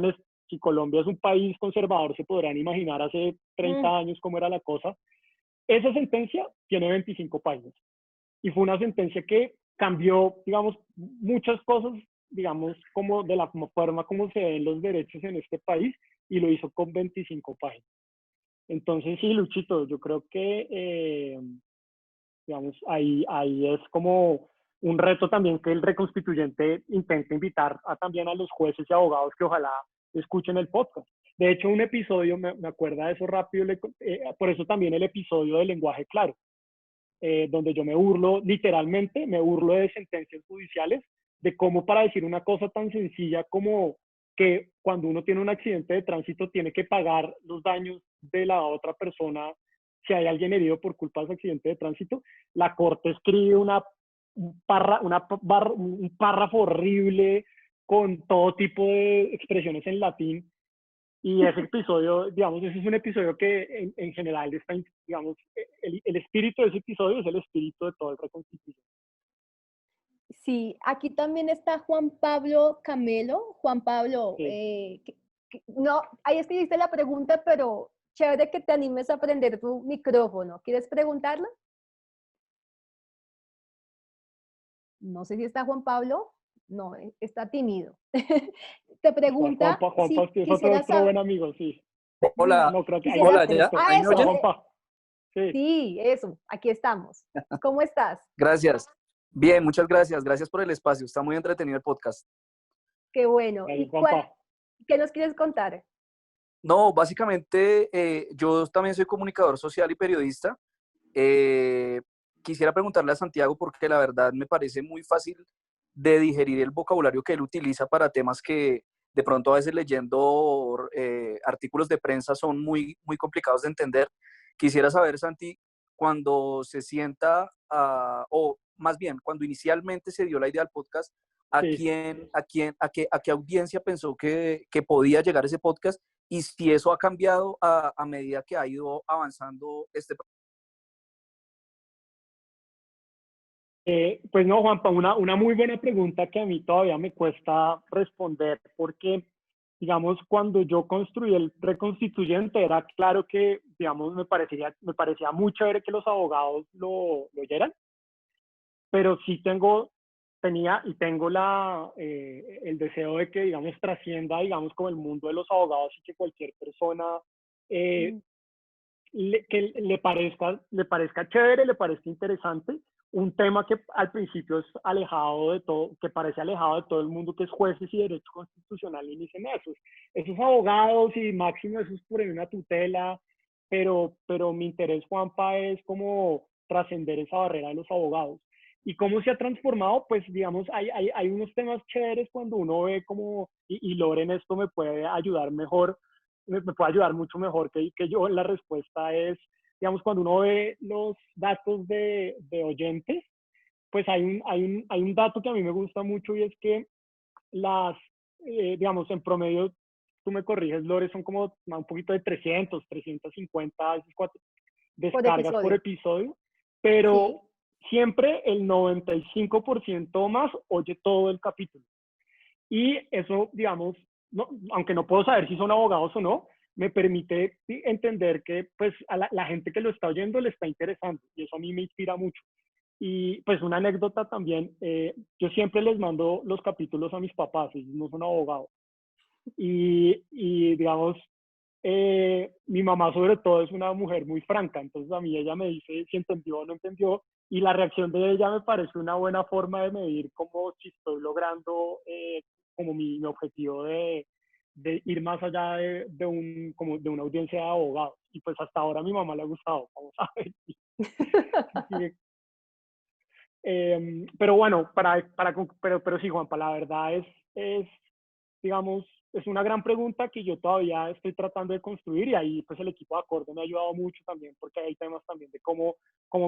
Speaker 2: es un país conservador, se podrán imaginar hace 30 años cómo era la cosa. Esa sentencia tiene 25 páginas y fue una sentencia que cambió, digamos, muchas cosas, digamos, como de la forma como se ven los derechos en este país y lo hizo con 25 páginas. Entonces, sí, Luchito, yo creo que, digamos, ahí es como un reto también que el reconstituyente intenta invitar también a los jueces y abogados que ojalá escuchen el podcast. De hecho, un episodio, me acuerda de eso rápido, por eso también el episodio del lenguaje claro, donde yo me burlo, literalmente, me burlo de sentencias judiciales, de cómo para decir una cosa tan sencilla como que cuando uno tiene un accidente de tránsito tiene que pagar los daños de la otra persona si hay alguien herido por culpa de ese accidente de tránsito, la corte escribe un párrafo horrible con todo tipo de expresiones en latín. Y ese episodio, digamos, ese es un episodio que en general está, digamos, el espíritu de ese episodio es el espíritu de todo el reconstitución.
Speaker 1: Sí, aquí también está Juan Pablo Camelo. Juan Pablo,
Speaker 2: Sí.
Speaker 1: no, ahí escribiste la pregunta, pero chévere que te animes a aprender tu micrófono. ¿Quieres preguntarlo? No sé si está Juan Pablo. No, está tímido. Te
Speaker 2: Está
Speaker 1: pregunta
Speaker 2: Juanpa
Speaker 1: si
Speaker 2: es
Speaker 1: quisiera
Speaker 2: otro
Speaker 1: saber,
Speaker 2: buen amigo, sí.
Speaker 4: Hola,
Speaker 2: No, creo que ahí se
Speaker 1: quisiera,
Speaker 4: hola, ¿ya,
Speaker 2: desconectó.
Speaker 4: ahí me
Speaker 1: eso,
Speaker 2: Hola,
Speaker 4: oyen?
Speaker 2: Juanpa. Sí.
Speaker 1: sí, eso, aquí estamos. ¿Cómo estás?
Speaker 4: Gracias. Bien, muchas gracias. Gracias por el espacio. Está muy entretenido el podcast.
Speaker 1: Qué bueno.
Speaker 2: Ahí,
Speaker 1: ¿Y
Speaker 2: Juanpa.
Speaker 1: qué nos quieres contar?
Speaker 4: No, básicamente yo también soy comunicador social y periodista. Eh, quisiera preguntarle a Santiago porque la verdad me parece muy fácil de digerir el vocabulario que él utiliza para temas que de pronto a veces leyendo artículos de prensa son muy complicados de entender. Quisiera saber, Santi, cuando se sienta, o más bien, cuando inicialmente se dio la idea del podcast,
Speaker 2: Sí.
Speaker 4: a qué audiencia pensó que podía llegar ese podcast y si eso ha cambiado a medida que ha ido avanzando este.
Speaker 2: Pues no, Juanpa, una muy buena pregunta que a mí todavía me cuesta responder porque, digamos, cuando yo construí el Reconstituyente era claro que, digamos, me parecía muy chévere que los abogados lo oyeran, pero sí tenía y tengo el deseo de que, digamos, trascienda, digamos, como el mundo de los abogados y que cualquier persona eh,
Speaker 1: Mm.
Speaker 2: que le parezca chévere, le parezca interesante, un tema que al principio es alejado de todo, que parece alejado de todo el mundo, que es jueces y derecho constitucional, y dicen esos abogados y máximo eso es por una tutela, pero mi interés, Juanpa, es como trascender esa barrera de los abogados. ¿Y cómo se ha transformado? Pues digamos, hay unos temas chéveres cuando uno ve como, y Loren esto me puede ayudar mejor, me puede ayudar mucho mejor que yo. La respuesta es, digamos, cuando uno ve los datos de oyentes, pues hay un dato que a mí me gusta mucho y es que digamos, en promedio, tú me corriges, Lore, son como un poquito de 350
Speaker 1: Por
Speaker 2: descargas por
Speaker 1: episodio.
Speaker 2: episodio,
Speaker 1: Sí.
Speaker 2: pero siempre el 95% más oye todo el capítulo. Y eso, digamos, no, aunque no puedo saber si son abogados o no, me permite entender que pues a la gente que lo está oyendo le está interesando y eso a mí me inspira mucho. Y pues una anécdota también, yo siempre les mando los capítulos a mis papás, ellos no son abogados. Y digamos, mi mamá sobre todo es una mujer muy franca, entonces a mí ella me dice si entendió o no entendió, y la reacción de ella me parece una buena forma de medir cómo si estoy logrando como mi objetivo de ir más allá como de una audiencia de abogados. Y pues hasta ahora a mi mamá le ha gustado, vamos a ver. Pero bueno, pero sí, Juanpa, la verdad digamos, es una gran pregunta que yo todavía estoy tratando de construir y ahí pues el equipo de Acorde me ha ayudado mucho también porque hay temas también de cómo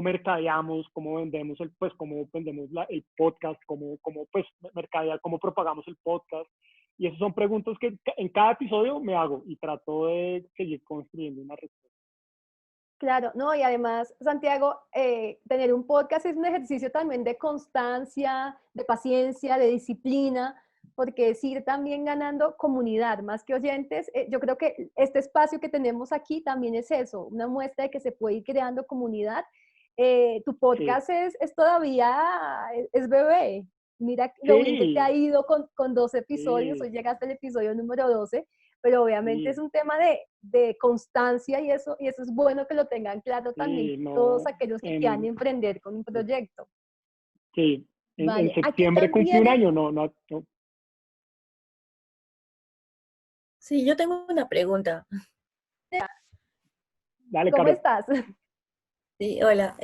Speaker 2: mercadeamos, cómo vendemos cómo vendemos el podcast, cómo pues mercadear, cómo propagamos el podcast. Y esas son preguntas que en cada episodio me hago y trato de seguir construyendo una respuesta.
Speaker 1: Claro, no, y además, Santiago, tener un podcast es un ejercicio también de constancia, de paciencia, de disciplina, porque es ir también ganando comunidad, más que oyentes. Yo creo que este espacio que tenemos aquí también es eso, una muestra de que se puede ir creando comunidad. Tu
Speaker 2: Sí,
Speaker 1: podcast es todavía, es bebé. Mira lo bien que te ha
Speaker 2: sí,
Speaker 1: ido con 12 episodios,
Speaker 2: sí,
Speaker 1: hoy llegaste al episodio número 12, pero obviamente es
Speaker 2: sí,
Speaker 1: un tema de constancia y eso es bueno que lo tengan claro también
Speaker 2: sí,
Speaker 1: todos
Speaker 2: no,
Speaker 1: aquellos que quieran emprender con un proyecto.
Speaker 2: sí, en
Speaker 1: Vale, aquí
Speaker 2: septiembre cumplí un
Speaker 1: también,
Speaker 2: año, no.
Speaker 5: Sí, yo tengo una pregunta.
Speaker 2: Dale,
Speaker 1: ¿cómo
Speaker 2: Caro.
Speaker 1: estás?
Speaker 5: Sí, hola,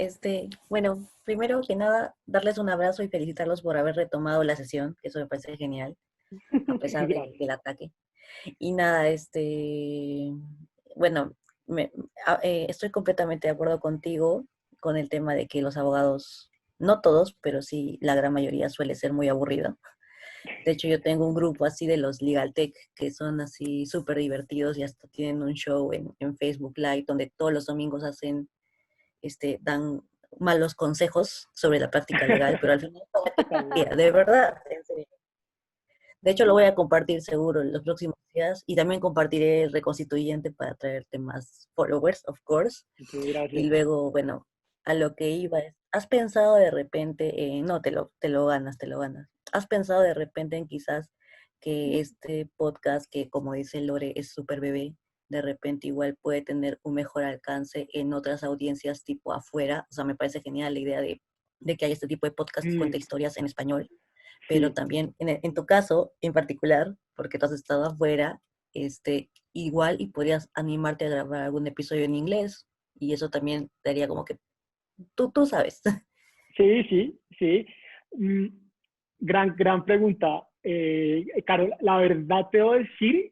Speaker 5: bueno, primero que nada, darles un abrazo y felicitarlos por haber retomado la sesión, que eso me parece genial, a pesar
Speaker 2: Gracias.
Speaker 5: del ataque. Y nada, bueno, estoy completamente de acuerdo contigo con el tema de que los abogados, no todos, pero sí la gran mayoría suele ser muy aburrido. De hecho, yo tengo un grupo así de los Legal Tech que son así súper divertidos y hasta tienen un show en Facebook Live donde todos los domingos dan malos consejos sobre la práctica legal, pero al final
Speaker 2: Está bien.
Speaker 5: de verdad, en serio. De hecho, lo voy a compartir seguro en los próximos días y también compartiré el reconstituyente para traerte más followers, of course.
Speaker 2: Ok,
Speaker 5: Y
Speaker 2: gracias.
Speaker 5: luego, bueno, a lo que iba es, ¿has pensado de repente, no, te lo ganas, te lo ganas? ¿Has pensado de repente en quizás que este podcast, que como dice Lore, es súper bebé, de repente igual puede tener un mejor alcance en otras audiencias tipo afuera? O sea, me parece genial la idea de que haya este tipo de podcast que cuenta
Speaker 2: Mm,
Speaker 5: historias en español, pero
Speaker 2: sí,
Speaker 5: también en tu caso en particular, porque tú has estado afuera, igual y podrías animarte a grabar algún episodio en inglés y eso también daría como que Tú sabes.
Speaker 2: Sí, sí, sí. Mm, gran pregunta. Carol, la verdad te debo decir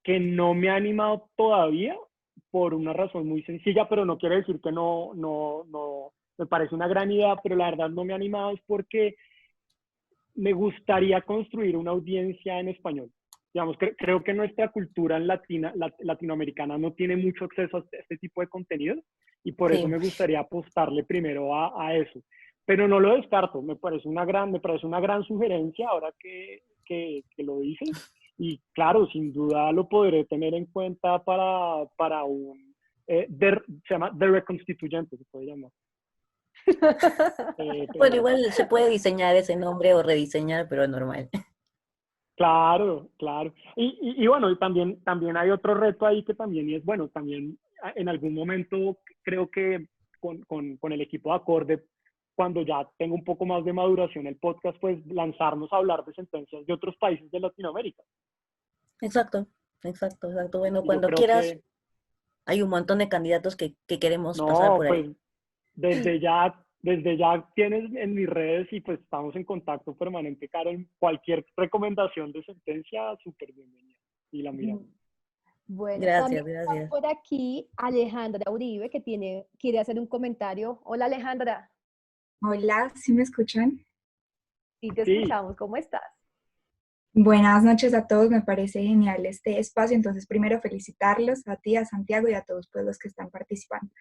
Speaker 2: que no me ha animado todavía por una razón muy sencilla, pero no quiere decir que no, me parece una gran idea, pero la verdad no me ha animado es porque me gustaría construir una audiencia en español. Digamos, creo que nuestra cultura en latinoamericana no tiene mucho acceso a este tipo de contenido y por eso
Speaker 5: Sí.
Speaker 2: me gustaría apostarle primero a eso. Pero no lo descarto, me parece una gran sugerencia ahora que lo dices. Y claro, sin duda lo podré tener en cuenta para se llama The Reconstituyente, se puede llamar.
Speaker 5: Bueno,
Speaker 2: Pero
Speaker 5: igual se puede diseñar ese nombre o rediseñar, pero es normal.
Speaker 2: claro, claro. Y bueno, y también hay otro reto ahí que también y es, bueno, también en algún momento creo que con el equipo de Acorde, cuando ya tengo un poco más de maduración el podcast, pues lanzarnos a hablar de sentencias de otros países de Latinoamérica.
Speaker 5: Exacto, exacto, exacto. Bueno,
Speaker 2: Y yo
Speaker 5: cuando
Speaker 2: creo
Speaker 5: quieras,
Speaker 2: que,
Speaker 5: hay un montón de candidatos que queremos pasar
Speaker 2: no,
Speaker 5: por ahí.
Speaker 2: pues desde ya tienes en mis redes y pues estamos en contacto permanente, Carol. Cualquier recomendación de sentencia, súper bienvenida. Y la miramos.
Speaker 1: Bueno, también
Speaker 5: Gracias,
Speaker 1: está
Speaker 5: gracias.
Speaker 1: por aquí Alejandra Uribe, que quiere hacer un comentario. Hola Alejandra,
Speaker 6: Hola, ¿sí me escuchan?
Speaker 1: sí te
Speaker 2: Sí,
Speaker 1: escuchamos, ¿cómo estás?
Speaker 6: Buenas noches a todos, me parece genial este espacio. Entonces, primero felicitarlos a ti, a Santiago y a todos pues, los que están participando.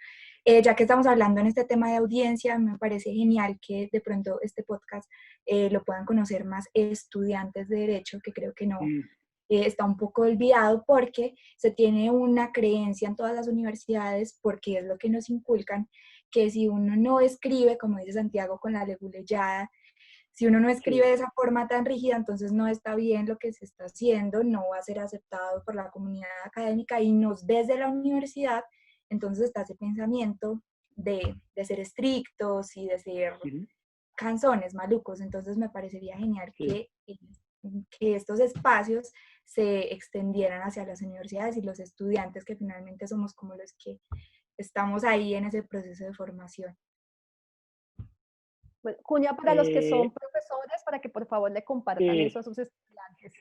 Speaker 6: Ya que estamos hablando en este tema de audiencia, me parece genial que de pronto este podcast lo puedan conocer más estudiantes de Derecho, que creo que no
Speaker 2: mm,
Speaker 6: está un poco olvidado porque se tiene una creencia en todas las universidades, porque es lo que nos inculcan, que si uno no escribe, como dice Santiago, con la leguleyada, si uno no escribe
Speaker 2: sí.
Speaker 6: de esa forma tan rígida, entonces no está bien lo que se está haciendo, no va a ser aceptado por la comunidad académica y nos desde la universidad, entonces está ese pensamiento de ser estrictos y de ser
Speaker 2: Ujú.
Speaker 6: canzones, malucos. Entonces me parecería genial
Speaker 2: Sí,
Speaker 6: que estos espacios se extendieran hacia las universidades y los estudiantes, que finalmente somos como los que estamos ahí en ese proceso de formación.
Speaker 1: Bueno, cuña para los que son
Speaker 2: eh,
Speaker 1: profesores, para que por favor le compartan eso
Speaker 2: sí,
Speaker 1: a sus estudiantes.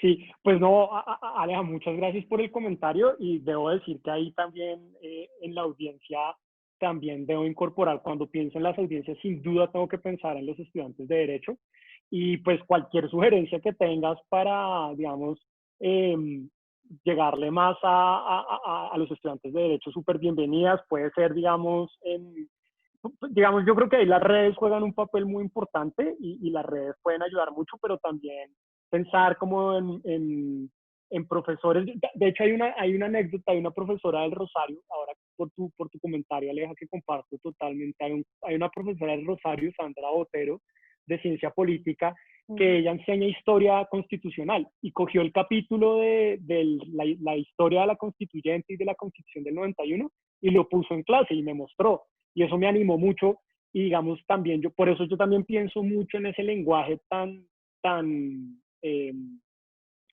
Speaker 2: sí, pues no, Aleja, muchas gracias por el comentario y debo decir que ahí también en la audiencia también debo incorporar, cuando pienso en las audiencias, sin duda tengo que pensar en los estudiantes de Derecho y pues cualquier sugerencia que tengas para, digamos, em, llegarle más a los estudiantes de Derecho, súper bienvenidas, puede ser, digamos, yo creo que ahí las redes juegan un papel muy importante y las redes pueden ayudar mucho, pero también pensar como en profesores. De hecho, hay una anécdota, hay una profesora del Rosario, ahora por tu comentario, Aleja, que comparto totalmente. Hay una profesora del Rosario, Sandra Botero, de Ciencia Política, que ella enseña historia constitucional y cogió el capítulo de la historia de la constituyente y de la constitución del 91 y lo puso en clase y me mostró y eso me animó mucho y digamos también por eso yo también pienso mucho en ese lenguaje tan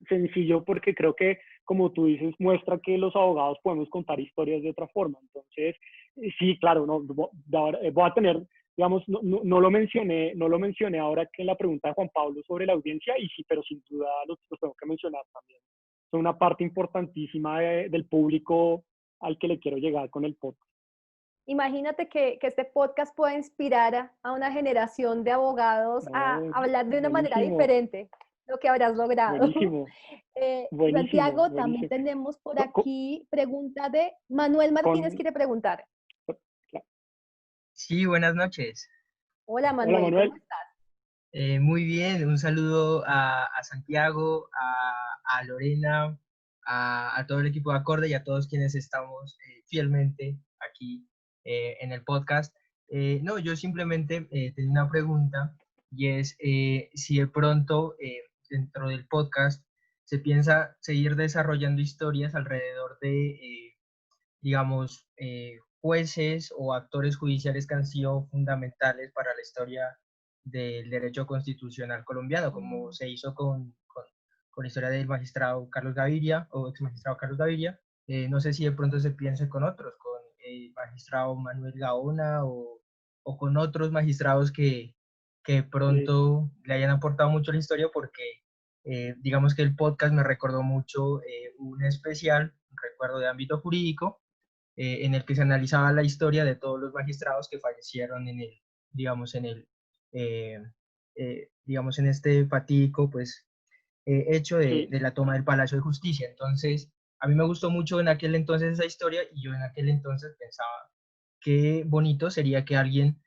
Speaker 2: sencillo porque creo que como tú dices muestra que los abogados podemos contar historias de otra forma. Entonces sí, claro, no, voy a tener, digamos, no lo mencioné ahora que en la pregunta de Juan Pablo sobre la audiencia y sí, pero sin duda los tengo que mencionar también. Son una parte importantísima del público al que le quiero llegar con el podcast.
Speaker 1: Imagínate que este podcast pueda inspirar a una generación de abogados a
Speaker 2: No,
Speaker 1: hablar de una manera
Speaker 2: buenísimo,
Speaker 1: diferente, lo que habrás logrado.
Speaker 2: buenísimo, buenísimo,
Speaker 1: Santiago, también
Speaker 2: buenísimo.
Speaker 1: tenemos por
Speaker 2: Co- co-
Speaker 1: aquí pregunta de Manuel Martínez,
Speaker 2: Con,
Speaker 1: quiere preguntar.
Speaker 7: Sí, buenas noches.
Speaker 1: Hola
Speaker 2: hola
Speaker 1: Manuel, ¿cómo
Speaker 2: Manuel.
Speaker 1: estás?
Speaker 7: Muy bien, un saludo a Santiago, a Lorena, a todo el equipo de Acorde y a todos quienes estamos fielmente aquí en el podcast. No, yo simplemente tenía una pregunta y es si de pronto dentro del podcast se piensa seguir desarrollando historias alrededor de digamos, jueces o actores judiciales que han sido fundamentales para la historia del derecho constitucional colombiano, como se hizo con la historia del magistrado Carlos Gaviria o ex magistrado Carlos Gaviria. No sé si de pronto se piense con otros, con magistrado Manuel Gaona o con otros magistrados que pronto le hayan aportado mucho a la historia, porque digamos que el podcast me recordó mucho un especial, un recuerdo de ámbito jurídico, en el que se analizaba la historia de todos los magistrados que fallecieron en el, digamos, eh, digamos, en este fatídico, pues, hecho
Speaker 2: Sí.
Speaker 7: de la toma del Palacio de Justicia. Entonces, a mí me gustó mucho en aquel entonces esa historia, y yo en aquel entonces pensaba qué bonito sería que alguien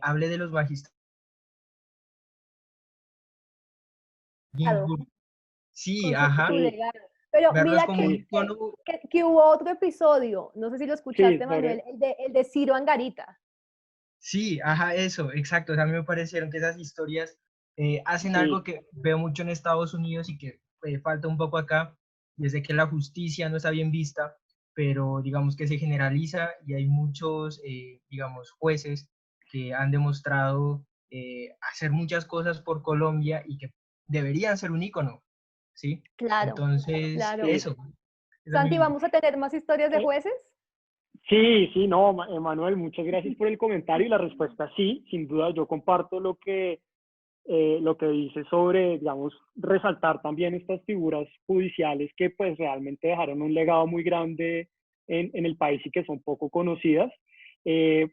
Speaker 7: hable de los magistrados.
Speaker 1: Claro,
Speaker 7: Sí,
Speaker 1: con su
Speaker 7: ajá,
Speaker 2: Sí,
Speaker 1: legado. Pero
Speaker 7: verlos
Speaker 1: mira
Speaker 7: como un
Speaker 2: sí,
Speaker 7: icono.
Speaker 1: que hubo otro episodio, no sé si lo
Speaker 2: sí,
Speaker 1: escuchaste,
Speaker 2: sobre,
Speaker 1: Manuel, el de Ciro Angarita.
Speaker 7: Sí, ajá, eso, exacto. O sea, a mí me parecieron que esas historias hacen algo
Speaker 2: sí,
Speaker 7: que veo mucho en Estados Unidos y que falta un poco acá, y es de que la justicia no está bien vista, pero digamos que se generaliza, y hay muchos, digamos, jueces que han demostrado hacer muchas cosas por Colombia y que deberían ser un ícono, ¿sí?
Speaker 1: Claro,
Speaker 7: Entonces,
Speaker 1: claro.
Speaker 2: sí.
Speaker 7: eso, esa es
Speaker 1: Santi,
Speaker 7: mi...
Speaker 1: ¿vamos a tener más historias de
Speaker 2: Eh,
Speaker 1: jueces?
Speaker 2: Sí, sí, no, Emanuel, muchas gracias por el comentario y la respuesta sí, sin duda yo comparto lo que dice sobre, digamos, resaltar también estas figuras judiciales que pues realmente dejaron un legado muy grande en el país y que son poco conocidas.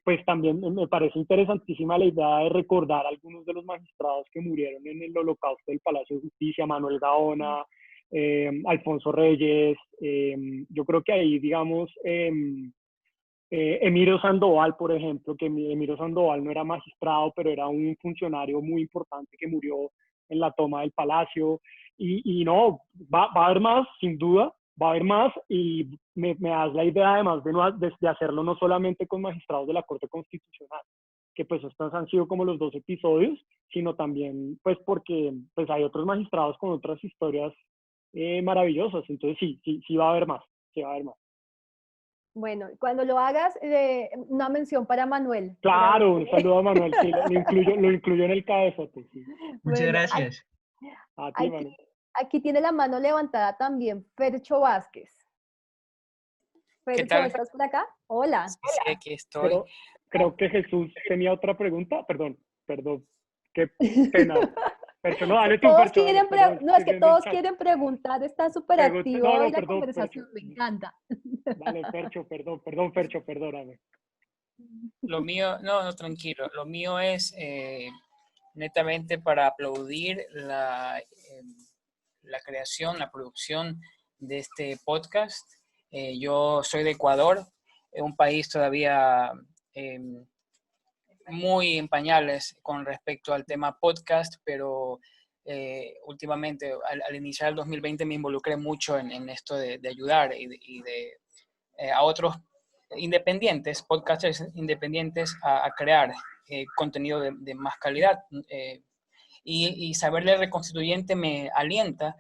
Speaker 2: Pues también me parece interesantísima la idea de recordar a algunos de los magistrados que murieron en el holocausto del Palacio de Justicia, Manuel Gaona, Alfonso Reyes, yo creo que ahí, digamos, Emiro Sandoval, por ejemplo, que Emiro Sandoval no era magistrado, pero era un funcionario muy importante que murió en la toma del palacio. Y no, va a haber más, sin duda, va a haber más. Y me das la idea además de hacerlo no solamente con magistrados de la Corte Constitucional, que pues estos han sido como los dos episodios, sino también pues porque pues hay otros magistrados con otras historias maravillosas. Entonces sí, sí, sí va a haber más, sí va a haber más.
Speaker 1: Bueno, cuando lo hagas, una mención para Manuel.
Speaker 2: Claro, un saludo a Manuel, sí, lo incluyo en el cabezote, sí.
Speaker 7: Muchas
Speaker 1: Bueno,
Speaker 7: gracias.
Speaker 2: A ti,
Speaker 1: aquí,
Speaker 2: Manuel.
Speaker 1: aquí tiene la mano levantada también Fercho Vázquez.
Speaker 8: ¿Qué
Speaker 1: Fercho,
Speaker 8: tal?
Speaker 1: ¿estás por acá? Hola.
Speaker 8: Sí, sí, aquí estoy.
Speaker 2: Pero creo que Jesús tenía otra pregunta. Perdón, qué pena. Percho, no, dale tú,
Speaker 1: Todos
Speaker 2: Percho, dale,
Speaker 1: quieren,
Speaker 2: perdón,
Speaker 1: no, es
Speaker 2: estoy
Speaker 1: que
Speaker 2: viendo el
Speaker 1: todos
Speaker 2: chat.
Speaker 1: quieren preguntar, está súper activo
Speaker 2: No,
Speaker 1: hoy
Speaker 2: no,
Speaker 1: la
Speaker 2: perdón, Percho.
Speaker 1: conversación, me encanta.
Speaker 2: Dale, Percho, perdón, Percho, perdóname.
Speaker 8: Lo mío, no, no, tranquilo. Lo mío es netamente para aplaudir la creación, la producción de este podcast. Yo soy de Ecuador, un país todavía eh, muy en pañales con respecto al tema podcast, pero últimamente, al iniciar el 2020, me involucré mucho en esto de ayudar y de a otros independientes, podcasters independientes, a crear contenido de más calidad. Y saber leer reconstituyente me alienta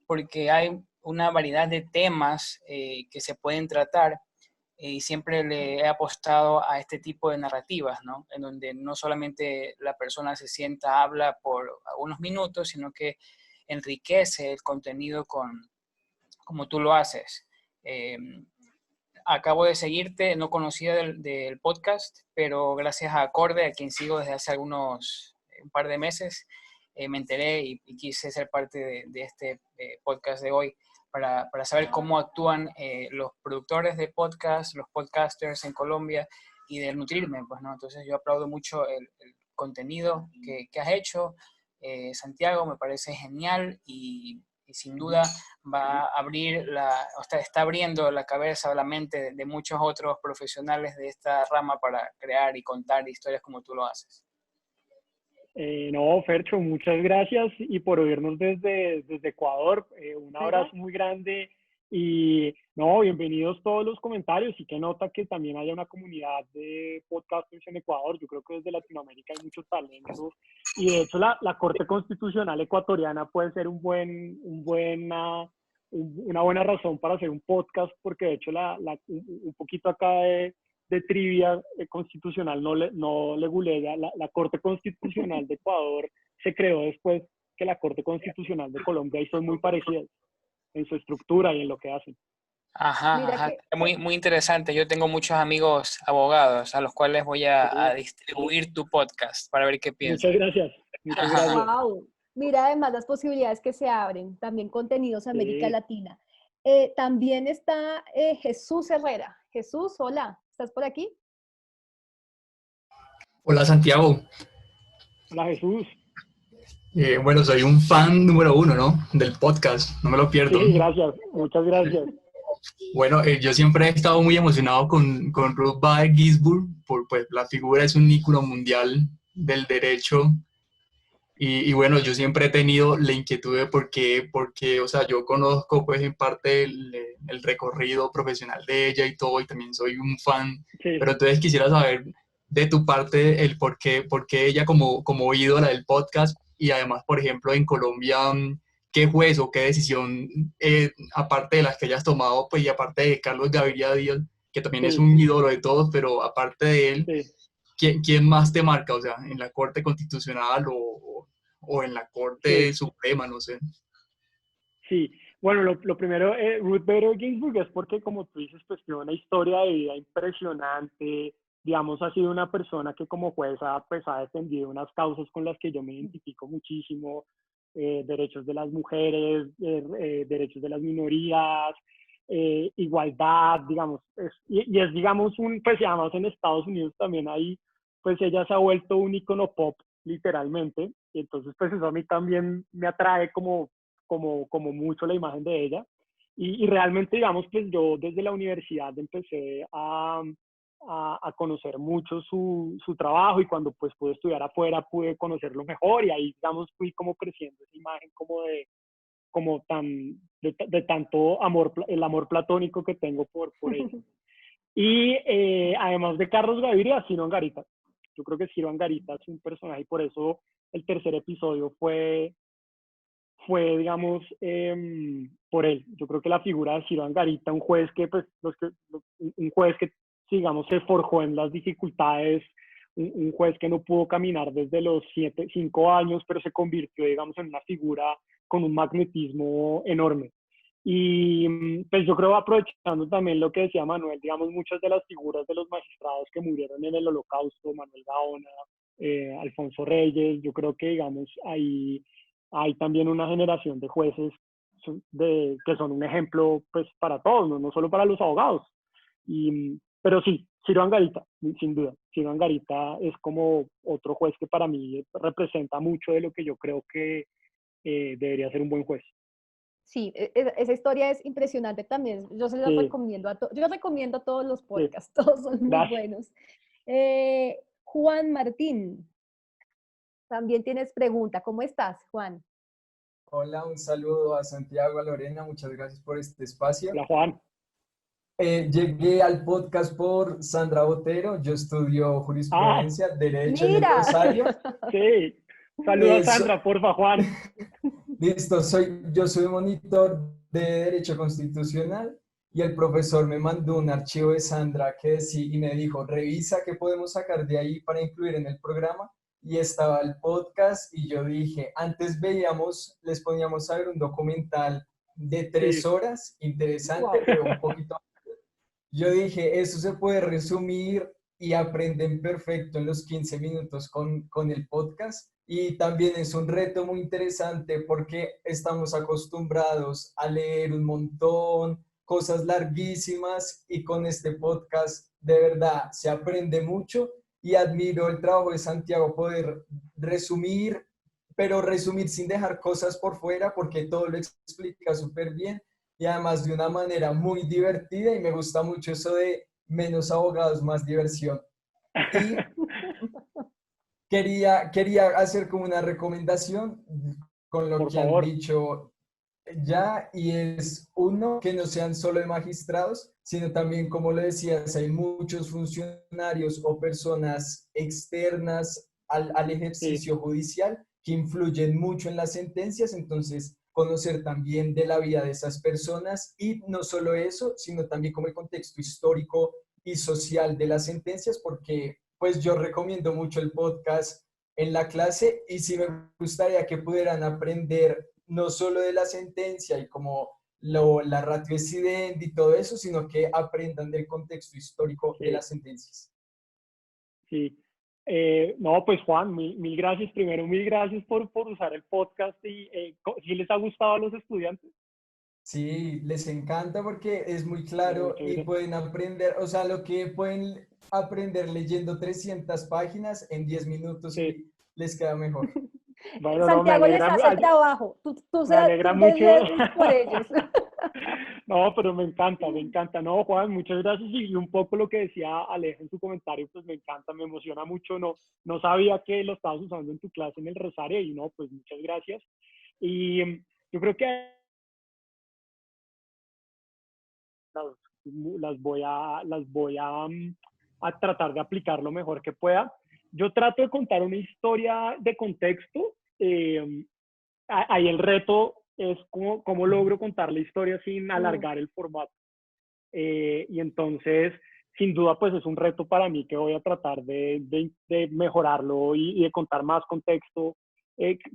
Speaker 8: porque hay una variedad de temas que se pueden tratar, y siempre le he apostado a este tipo de narrativas, ¿no? En donde no solamente la persona se sienta, habla por unos minutos, sino que enriquece el contenido como tú lo haces. Eh, Acabo de seguirte, no conocía del podcast, pero gracias a Acorde, a quien sigo desde hace un par de meses, me enteré y quise ser parte de este podcast de hoy para saber cómo actúan los productores de podcast, los podcasters en Colombia, y de nutrirme, pues, ¿no? Entonces yo aplaudo mucho el contenido que has hecho, Santiago, me parece genial, y sin duda va a abrir está abriendo la cabeza o la mente de muchos otros profesionales de esta rama para crear y contar historias como tú lo haces.
Speaker 2: No, Fercho, muchas gracias y por oírnos desde Ecuador. Un
Speaker 1: Bueno,
Speaker 2: abrazo muy grande y no, bienvenidos todos los comentarios y que nota que también haya una comunidad de podcasters en Ecuador. Yo creo que desde Latinoamérica hay mucho talento y de hecho la Corte Constitucional ecuatoriana puede ser una buena razón para hacer un podcast porque de hecho un poquito acá de trivia constitucional no le googleé. La Corte Constitucional de Ecuador se creó después que la Corte Constitucional de Colombia y son muy parecidas en su estructura y en lo que hacen.
Speaker 8: Ajá,
Speaker 1: Mira
Speaker 8: ajá.
Speaker 1: que,
Speaker 8: Muy, muy interesante. Yo tengo muchos amigos abogados a los cuales voy a
Speaker 2: Sí,
Speaker 8: distribuir tu podcast para ver qué
Speaker 2: muchas
Speaker 8: piensan.
Speaker 2: gracias, muchas
Speaker 8: Ajá.
Speaker 2: gracias.
Speaker 1: wow, mira además las posibilidades que se abren, también contenidos a América
Speaker 2: Sí,
Speaker 1: Latina. También está Jesús Herrera. Jesús, hola, ¿estás por aquí?
Speaker 9: Hola Santiago.
Speaker 2: hola Jesús.
Speaker 9: Bueno, soy un fan número uno, ¿no? Del podcast, no me lo pierdo.
Speaker 2: Sí, gracias, muchas gracias.
Speaker 9: Bueno, yo siempre he estado muy emocionado con Ruth Bader Ginsburg, por pues la figura es un ícono mundial del derecho y bueno, yo siempre he tenido la inquietud de porque, o sea, yo conozco pues en parte el recorrido profesional de ella y todo y también soy un fan,
Speaker 2: Sí,
Speaker 9: pero entonces quisiera saber de tu parte el por qué ella como ídola del podcast y además, por ejemplo, en Colombia, ¿qué juez o qué decisión, aparte de las que hayas tomado, pues y aparte de Carlos Gaviria Díaz, que también es
Speaker 2: sí,
Speaker 9: un ídolo de todos, pero aparte de él,
Speaker 2: sí.
Speaker 9: ¿quién más te marca? O sea, en la Corte Constitucional o en la Corte
Speaker 2: Sí,
Speaker 9: Suprema, no sé.
Speaker 2: sí. Bueno, lo primero, Ruth Bader Ginsburg es porque, como tú dices, pues tiene una historia de vida impresionante. Digamos, ha sido una persona que como jueza, pues ha defendido unas causas con las que yo me identifico muchísimo. Derechos de las mujeres, derechos de las minorías, igualdad, digamos. Y es, digamos, pues además en Estados Unidos también ahí, pues ella se ha vuelto un icono pop, literalmente. Y entonces, pues eso a mí también me atrae como mucho la imagen de ella. Y realmente, digamos, pues yo desde la universidad empecé a conocer mucho su trabajo y cuando pues pude estudiar afuera pude conocerlo mejor y ahí, digamos, fui como creciendo esa imagen de tanto amor, el amor platónico que tengo por ella. Y además de Carlos Gaviria, Ciro Angarita. Yo creo que Ciro Angarita es un personaje y por eso el tercer episodio fue, digamos, por él. Yo creo que la figura de Ciro Angarita, un juez que, pues, un juez que, digamos, se forjó en las dificultades, un juez que no pudo caminar desde los 5 años, pero se convirtió, digamos, en una figura con un magnetismo enorme. Y pues yo creo, aprovechando también lo que decía Manuel, digamos, muchas de las figuras de los magistrados que murieron en el Holocausto, Manuel Gaona, Alfonso Reyes, yo creo que, digamos, ahí hay también una generación de jueces que son un ejemplo pues para todos, no solo para los abogados. Pero sí, Ciro Angarita, sin duda. Ciro Angarita es como otro juez que para mí representa mucho de lo que yo creo que debería ser un buen juez.
Speaker 1: Sí, esa historia es impresionante también. Yo se la
Speaker 2: Sí,
Speaker 1: recomiendo yo recomiendo todos los
Speaker 2: sí,
Speaker 1: podcasts, todos son muy
Speaker 2: gracias.
Speaker 1: buenos. Juan Martín, también tienes pregunta. ¿Cómo estás, Juan?
Speaker 10: Hola, un saludo a Santiago, a Lorena, muchas gracias por este espacio.
Speaker 2: Hola, Juan.
Speaker 10: Llegué al podcast por Sandra Botero, yo estudio
Speaker 2: Ah,
Speaker 10: jurisprudencia, derecho en el
Speaker 1: Mira,
Speaker 10: Rosario.
Speaker 2: sí. Saluda a
Speaker 10: Eso,
Speaker 2: Sandra, porfa, Juan.
Speaker 10: listo, yo soy monitor de Derecho Constitucional y el profesor me mandó un archivo de Sandra que sí, y me dijo, revisa qué podemos sacar de ahí para incluir en el programa. Y estaba el podcast y yo dije, antes les poníamos a ver un documental de 3 horas, interesante,
Speaker 1: wow.
Speaker 10: pero un poquito. Yo dije, eso se puede resumir y aprenden perfecto en los 15 minutos con el podcast. Y también es un reto muy interesante porque estamos acostumbrados a leer un montón, cosas larguísimas y con este podcast de verdad se aprende mucho y admiro el trabajo de Santiago poder resumir, pero resumir sin dejar cosas por fuera porque todo lo explica súper bien y además de una manera muy divertida y me gusta mucho eso de menos abogados, más diversión. Y quería hacer como una recomendación con lo
Speaker 2: Por
Speaker 10: que han
Speaker 2: favor.
Speaker 10: dicho ya y es uno, que no sean solo de magistrados, sino también, como le decías, hay muchos funcionarios o personas externas al
Speaker 2: Sí,
Speaker 10: ejercicio judicial que influyen mucho en las sentencias, entonces conocer también de la vida de esas personas y no solo eso, sino también como el contexto histórico y social de las sentencias, porque pues yo recomiendo mucho el podcast en la clase y sí me gustaría que pudieran aprender no solo de la sentencia y como la ratio incidente y todo eso, sino que aprendan del contexto histórico de las sentencias.
Speaker 2: Sí. No, pues Juan, mil gracias. Primero, mil gracias por usar el podcast. Y ¿sí les ha gustado a los estudiantes?
Speaker 10: Sí, les encanta porque es muy claro y pueden aprender, o sea, lo que pueden aprender leyendo 300 páginas en 10 minutos y les queda mejor.
Speaker 2: Bueno, no,
Speaker 1: Santiago les hace el trabajo. Tú
Speaker 2: me alegra mucho.
Speaker 1: lees por ellos.
Speaker 2: No, pero me encanta, me encanta. No, Juan, muchas gracias. Y un poco lo que decía Aleja en su comentario, pues me encanta, me emociona mucho. No sabía que lo estabas usando en tu clase en el Rosario y no, pues muchas gracias. Y yo creo que las voy a tratar de aplicar lo mejor que pueda. Yo trato de contar una historia de contexto. Ahí el reto es cómo logro contar la historia sin alargar el formato. Y entonces, sin duda, pues es un reto para mí que voy a tratar de mejorarlo y de contar más contexto.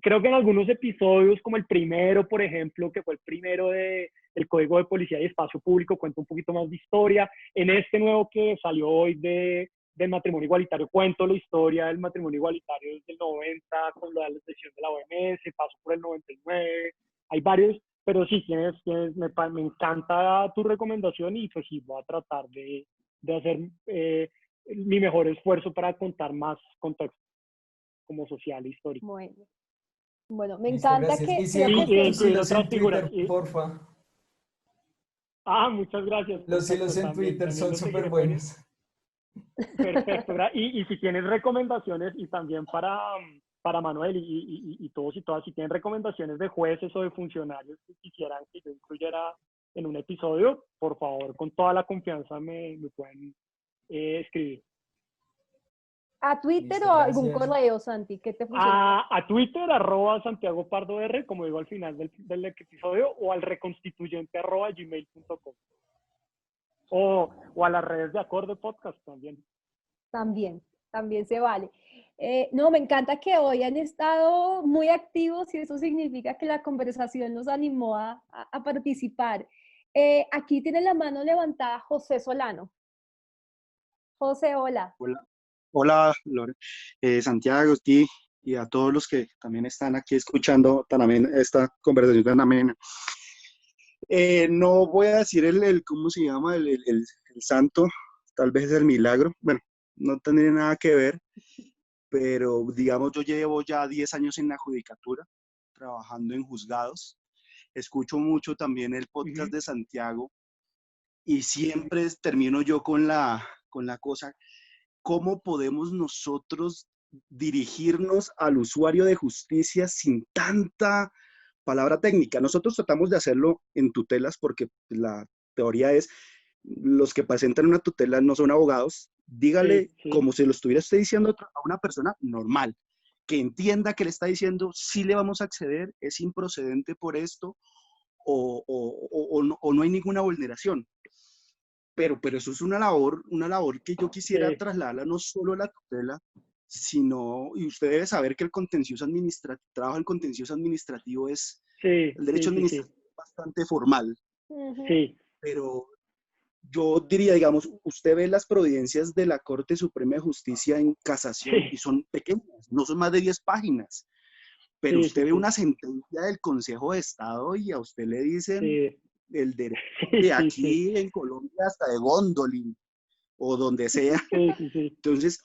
Speaker 2: Creo que en algunos episodios, como el primero, por ejemplo, que fue el primero del Código de Policía y Espacio Público, cuento un poquito más de historia. En este nuevo que salió hoy del matrimonio igualitario, cuento la historia del matrimonio igualitario desde el 90, con la decisión de la OMS, paso por el 99, hay varios, pero sí, me encanta tu recomendación y pues sí, voy a tratar de hacer mi mejor esfuerzo para contar más contexto como social e histórico.
Speaker 1: Bueno, me
Speaker 10: Listo,
Speaker 1: encanta
Speaker 10: gracias.
Speaker 1: que...
Speaker 10: Y si
Speaker 2: incluir
Speaker 10: los
Speaker 2: otras
Speaker 10: en
Speaker 2: figuras.
Speaker 10: Twitter, porfa.
Speaker 2: Muchas gracias.
Speaker 10: Los hilos en Twitter son súper buenos.
Speaker 2: Perfecto. Y si tienes recomendaciones, y también para Manuel y todos y todas, si tienen recomendaciones de jueces o de funcionarios que quisieran que yo incluyera en un episodio, por favor, con toda la confianza me pueden escribir.
Speaker 1: ¿A Twitter
Speaker 10: Listo,
Speaker 1: o a algún
Speaker 10: gracias.
Speaker 1: correo, Santi? ¿Qué te funciona?
Speaker 2: A Twitter, @Santiago Pardo R, como digo al final del episodio, o al reconstituyente @gmail.com. O a las redes de Acorde Podcast también.
Speaker 1: También se vale. No, me encanta que hoy han estado muy activos y eso significa que la conversación nos animó a participar. Aquí tiene la mano levantada José Solano. José, hola.
Speaker 11: Hola, Santiago, ti y a todos los que también están aquí escuchando esta conversación tan amena. No voy a decir ¿cómo se llama? El santo, tal vez es el milagro. Bueno, no tendría nada que ver, pero digamos, yo llevo ya 10 años en la judicatura, trabajando en juzgados. Escucho mucho también el podcast de Santiago y siempre termino yo con la cosa, ¿cómo podemos nosotros dirigirnos al usuario de justicia sin tanta palabra técnica? Nosotros tratamos de hacerlo en tutelas porque la teoría es, los que presentan una tutela no son abogados, dígale como si lo estuviera usted diciendo a una persona normal, que entienda que le está diciendo, sí le vamos a acceder, es improcedente por esto, o no hay ninguna vulneración. Pero eso es una labor que yo quisiera trasladarla no solo a la tutela, sino, y usted debe saber que el contencioso administrativo, trabajo en contencioso administrativo es, el derecho administrativo es bastante formal. Pero yo diría, digamos, usted ve las providencias de la Corte Suprema de Justicia en casación y son pequeñas, no son más de 10 páginas. Pero usted ve una sentencia del Consejo de Estado y a usted le dicen el derecho de aquí en Colombia hasta de Gondolin o donde sea. Entonces,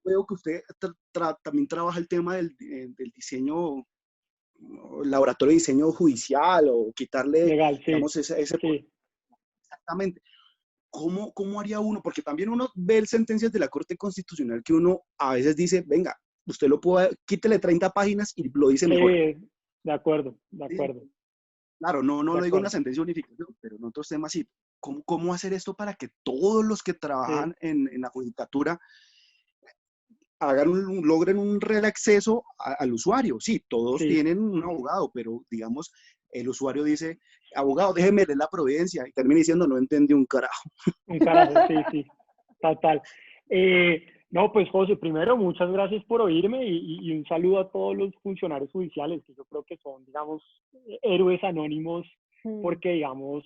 Speaker 11: veo que usted también trabaja el tema del diseño, laboratorio de diseño judicial o quitarle,
Speaker 2: legal,
Speaker 11: digamos, ese exactamente. ¿Cómo haría uno? Porque también uno ve sentencias de la Corte Constitucional que uno a veces dice, venga, usted lo puede, quítele 30 páginas y lo dice mejor.
Speaker 2: De acuerdo.
Speaker 11: Claro, no lo digo en una sentencia unificación, pero en otros temas sí. ¿Cómo hacer esto para que todos los que trabajan en la judicatura logren un real acceso al usuario? Sí, todos tienen un abogado, pero digamos, el usuario dice, abogado, déjeme leer la providencia, y termina diciendo, no entendí un carajo.
Speaker 2: Un carajo, sí, total. No, pues José, primero, muchas gracias por oírme y un saludo a todos los funcionarios judiciales, que yo creo que son, digamos, héroes anónimos porque, digamos,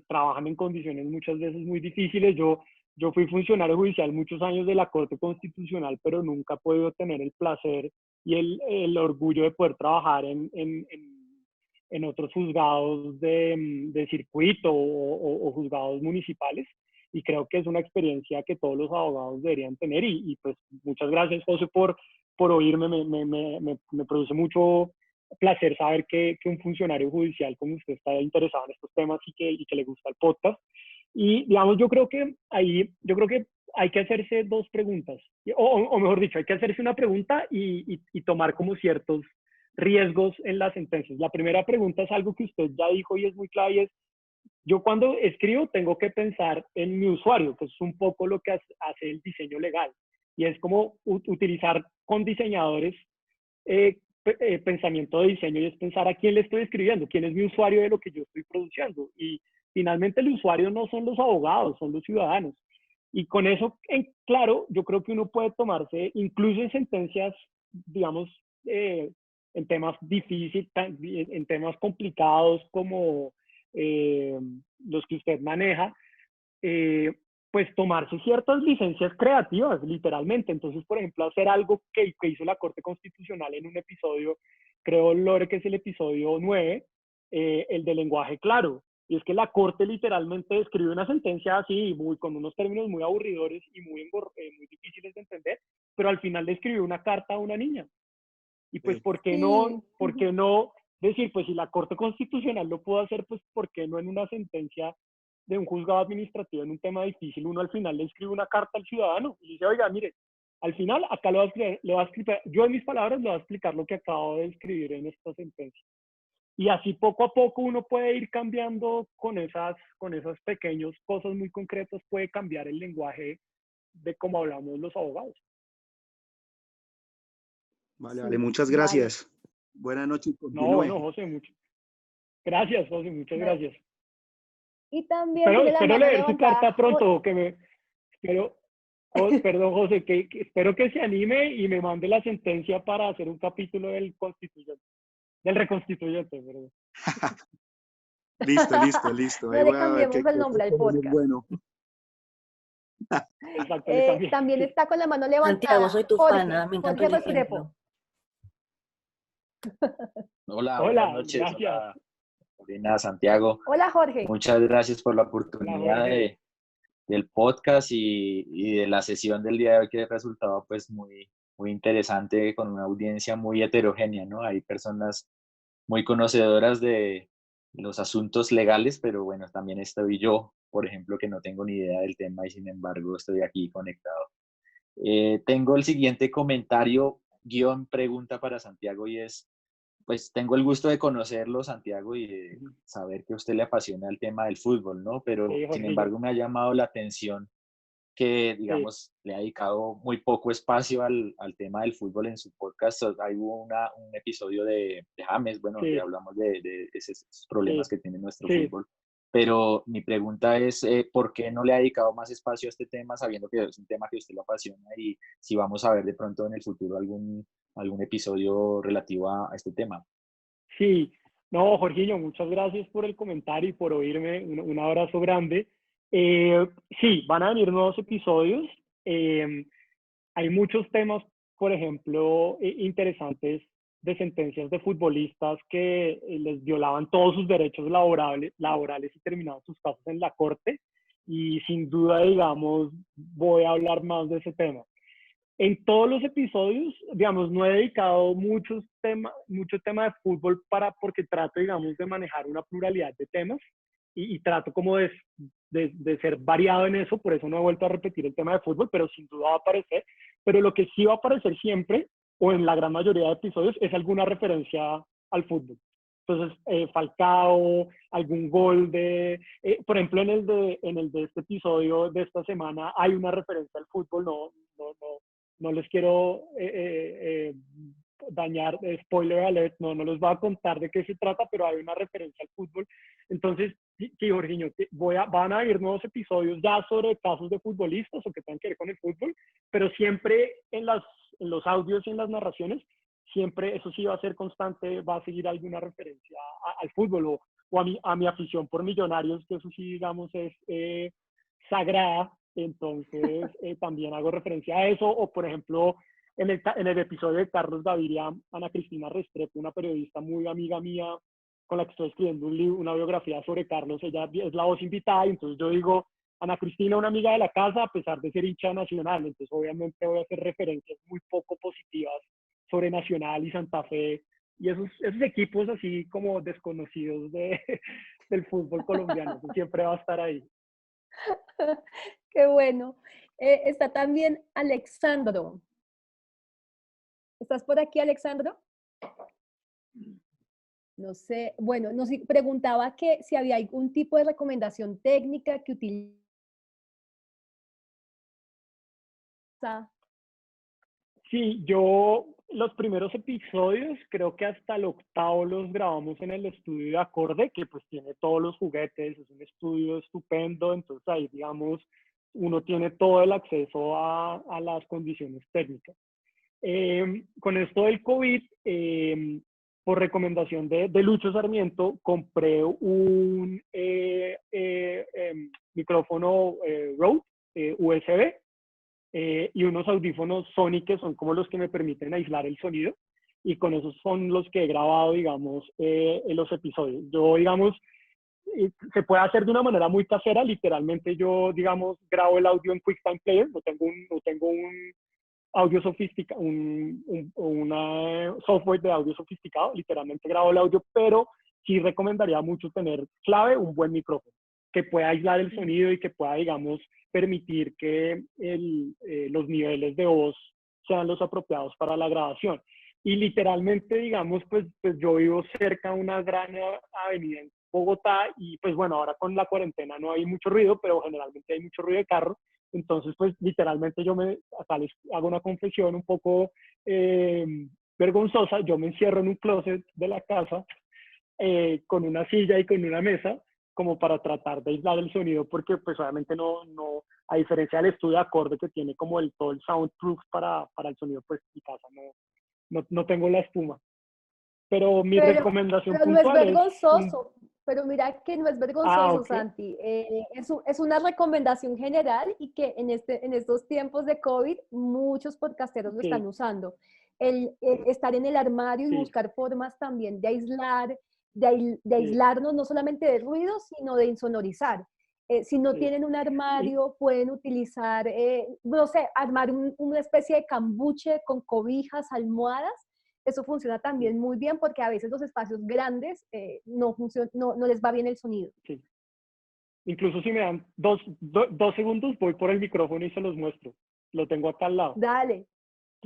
Speaker 2: trabajan en condiciones muchas veces muy difíciles. Yo fui funcionario judicial muchos años de la Corte Constitucional, pero nunca he podido tener el placer y el orgullo de poder trabajar en otros juzgados de circuito o juzgados municipales. Y creo que es una experiencia que todos los abogados deberían tener. Y pues muchas gracias, José, por oírme. Me produce mucho placer saber que un funcionario judicial como usted está interesado en estos temas y que le gusta el podcast. Y digamos, yo creo que hay que hacerse dos preguntas, o mejor dicho, hay que hacerse una pregunta y tomar como ciertos riesgos en las sentencias. La primera pregunta es algo que usted ya dijo y es muy clave, y es: yo cuando escribo tengo que pensar en mi usuario, que es un poco lo que hace el diseño legal, y es como utilizar con diseñadores pensamiento de diseño, y es pensar a quién le estoy escribiendo, quién es mi usuario de lo que yo estoy produciendo. Y finalmente el usuario no son los abogados, son los ciudadanos. Y con eso en claro, yo creo que uno puede tomarse, incluso en sentencias, digamos, en temas difíciles, en temas complicados como los que usted maneja, pues tomarse ciertas licencias creativas, literalmente. Entonces, por ejemplo, hacer algo que hizo la Corte Constitucional en un episodio, creo, Lore, que es el episodio 9, el de lenguaje claro. Y es que la Corte literalmente escribe una sentencia así, con unos términos muy aburridores y muy difíciles de entender, pero al final le escribió una carta a una niña. Y pues, ¿por qué no decir, pues si la Corte Constitucional lo pudo hacer, pues ¿por qué no en una sentencia de un juzgado administrativo en un tema difícil, uno al final le escribe una carta al ciudadano y dice: oiga, mire, al final acá le voy a explicar, yo en mis palabras le voy a explicar lo que acabo de escribir en esta sentencia? Y así poco a poco uno puede ir cambiando con esas pequeñas cosas muy concretas, puede cambiar el lenguaje de cómo hablamos los abogados.
Speaker 11: Vale, muchas gracias. Buenas noches.
Speaker 2: No, José, gracias, José, muchas gracias.
Speaker 1: Y también
Speaker 2: espero leer su carta pronto, perdón, José, que espero que se anime y me mande la sentencia para hacer un capítulo del reconstituyente, perdón.
Speaker 11: Listo.
Speaker 1: No le cambiemos el nombre al podcast.
Speaker 11: Bueno.
Speaker 2: Exacto,
Speaker 1: también está con la mano levantada.
Speaker 5: Santiago, soy tu
Speaker 1: Jorge,
Speaker 5: fan, me encanta el ejemplo.
Speaker 12: Hola, buenas noches.
Speaker 2: Gracias.
Speaker 12: Hola, Corina, Santiago.
Speaker 1: Hola, Jorge.
Speaker 12: Muchas gracias por la oportunidad del podcast y de la sesión del día de hoy, que resultaba pues muy interesante, con una audiencia muy heterogénea, ¿no? Hay personas muy conocedoras de los asuntos legales, pero bueno, también estoy yo, por ejemplo, que no tengo ni idea del tema y sin embargo estoy aquí conectado. Tengo el siguiente comentario, pregunta para Santiago, y es: pues tengo el gusto de conocerlo, Santiago, y de saber que a usted le apasiona el tema del fútbol, ¿no? Pero sin embargo me ha llamado la atención que, digamos, le ha dedicado muy poco espacio al tema del fútbol en su podcast. Ahí hubo un episodio de James, bueno, donde hablamos de esos problemas que tiene nuestro fútbol. Pero mi pregunta es, ¿por qué no le ha dedicado más espacio a este tema, sabiendo que es un tema que a usted le apasiona, y si vamos a ver de pronto en el futuro algún episodio relativo a este tema?
Speaker 2: Sí, no, Jorginho, muchas gracias por el comentario y por oírme. Un abrazo grande. Sí, van a venir nuevos episodios. Hay muchos temas, por ejemplo, interesantes de sentencias de futbolistas que les violaban todos sus derechos laborales y terminaban sus casos en la corte. Y sin duda, digamos, voy a hablar más de ese tema. En todos los episodios, digamos, no he dedicado mucho tema de fútbol porque trato, digamos, de manejar una pluralidad de temas y trato como de ser variado en eso. Por eso no he vuelto a repetir el tema de fútbol, pero sin duda va a aparecer. Pero lo que sí va a aparecer siempre, o en la gran mayoría de episodios, es alguna referencia al fútbol. Entonces, Falcao, algún gol por ejemplo, en el de este episodio de esta semana hay una referencia al fútbol. No les quiero dañar, spoiler alert, no les voy a contar de qué se trata, pero hay una referencia al fútbol. Entonces, sí, Jorginho, van a ir nuevos episodios ya sobre casos de futbolistas o que tengan que ver con el fútbol, pero siempre en los audios y en las narraciones, siempre eso sí va a ser constante, va a seguir alguna referencia al fútbol o a mi afición por Millonarios, que eso sí, digamos, es sagrada. Entonces, también hago referencia a eso. O, por ejemplo, en el episodio de Carlos Gaviria, Ana Cristina Restrepo, una periodista muy amiga mía, con la que estoy escribiendo un libro, una biografía sobre Carlos, ella es la voz invitada, y entonces yo digo, Ana Cristina, una amiga de la casa, a pesar de ser hincha de Nacional, entonces obviamente voy a hacer referencias muy poco positivas sobre Nacional y Santa Fe, y esos equipos así como desconocidos del fútbol colombiano, eso siempre va a estar ahí.
Speaker 1: Qué bueno. Está también Alexandro. ¿Estás por aquí, Alexandro? No sé, bueno, nos preguntaba que si había algún tipo de recomendación técnica que utiliza.
Speaker 2: Sí, yo los primeros episodios, creo que hasta el octavo los grabamos en el estudio de Acorde, que pues tiene todos los juguetes, es un estudio estupendo, entonces ahí, digamos, uno tiene todo el acceso a las condiciones técnicas. Con esto del COVID, por recomendación de Lucho Sarmiento, compré un micrófono Rode USB y unos audífonos Sony que son como los que me permiten aislar el sonido, y con esos son los que he grabado, digamos, en los episodios. Yo, digamos, se puede hacer de una manera muy casera, literalmente yo, digamos, grabo el audio en QuickTime Player, no tengo un audio sofisticado, una software de audio sofisticado, literalmente grabo el audio, pero sí recomendaría mucho tener clave un buen micrófono que pueda aislar el sonido y que pueda, digamos, permitir que los niveles de voz sean los apropiados para la grabación. Y literalmente, digamos, pues yo vivo cerca de una gran avenida en Bogotá, y pues bueno, ahora con la cuarentena no hay mucho ruido, pero generalmente hay mucho ruido de carro. Entonces, pues literalmente acá les hago una confesión un poco vergonzosa, yo me encierro en un closet de la casa con una silla y con una mesa, como para tratar de aislar el sonido, porque pues obviamente no, a diferencia del estudio de Acorde que tiene como todo el soundproof para el sonido, pues mi casa no tengo la espuma. Pero mi recomendación
Speaker 1: pero no es
Speaker 2: puntual
Speaker 1: vergonzoso. Pero mira que no es vergonzoso,
Speaker 2: ok.
Speaker 1: Santi. Es una recomendación general, y que en estos tiempos de COVID muchos podcasteros lo están usando. El estar en el armario y buscar formas también de aislar, de aislarnos no solamente de ruido, sino de insonorizar. Si no tienen un armario, pueden utilizar, no sé, armar una especie de cambuche con cobijas, almohadas. Eso funciona también muy bien, porque a veces los espacios grandes no les va bien el sonido.
Speaker 2: Sí. Incluso si me dan dos segundos, voy por el micrófono y se los muestro. Lo tengo acá al lado.
Speaker 1: Dale.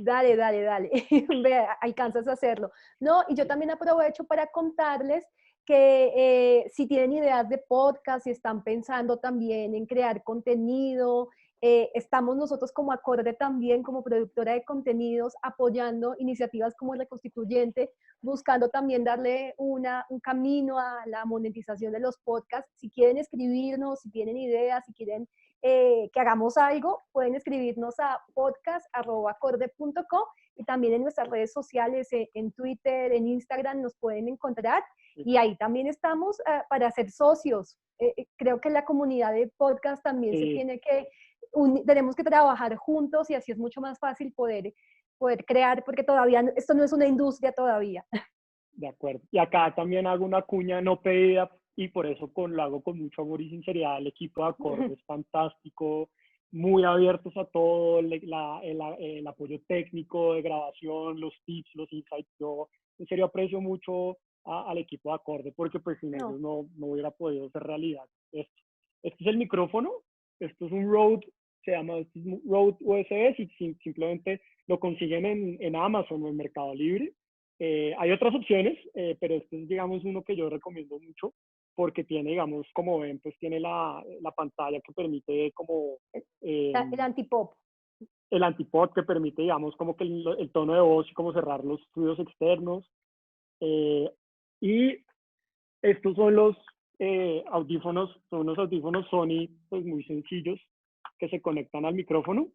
Speaker 1: Ve, alcanzas a hacerlo. No, y yo también aprovecho para contarles que si tienen ideas de podcast, si están pensando también en crear contenido, estamos nosotros como Acorde también, como productora de contenidos, apoyando iniciativas como Reconstituyente, buscando también darle un camino a la monetización de los podcasts. Si quieren escribirnos, si tienen ideas, si quieren que hagamos algo, pueden escribirnos a podcast@acorde.co, y también en nuestras redes sociales, en Twitter, en Instagram, nos pueden encontrar, y ahí también estamos para ser socios. Creo que la comunidad de podcast también se tiene que tenemos que trabajar juntos, y así es mucho más fácil poder crear, porque todavía esto no es una industria todavía.
Speaker 2: De acuerdo. Y acá también hago una cuña no pedida, y por eso lo hago con mucho amor y sinceridad. El equipo de Acorde es fantástico, muy abiertos a todo, el apoyo técnico de grabación, los tips, los insights. Yo en serio aprecio mucho al equipo de Acorde, porque pues sin ellos no hubiera podido hacer realidad esto. Este es el micrófono, esto es un Rode, se llama Rode USB, simplemente lo consiguen en Amazon o en Mercado Libre. Hay otras opciones, pero este es, digamos, uno que yo recomiendo mucho, porque tiene, digamos, como ven, pues tiene la pantalla que permite como...
Speaker 1: el antipop.
Speaker 2: El antipop, que permite, digamos, como que el tono de voz y como cerrar los ruidos externos. Y estos son los audífonos, son unos audífonos Sony, pues muy sencillos, que se conectan al micrófono.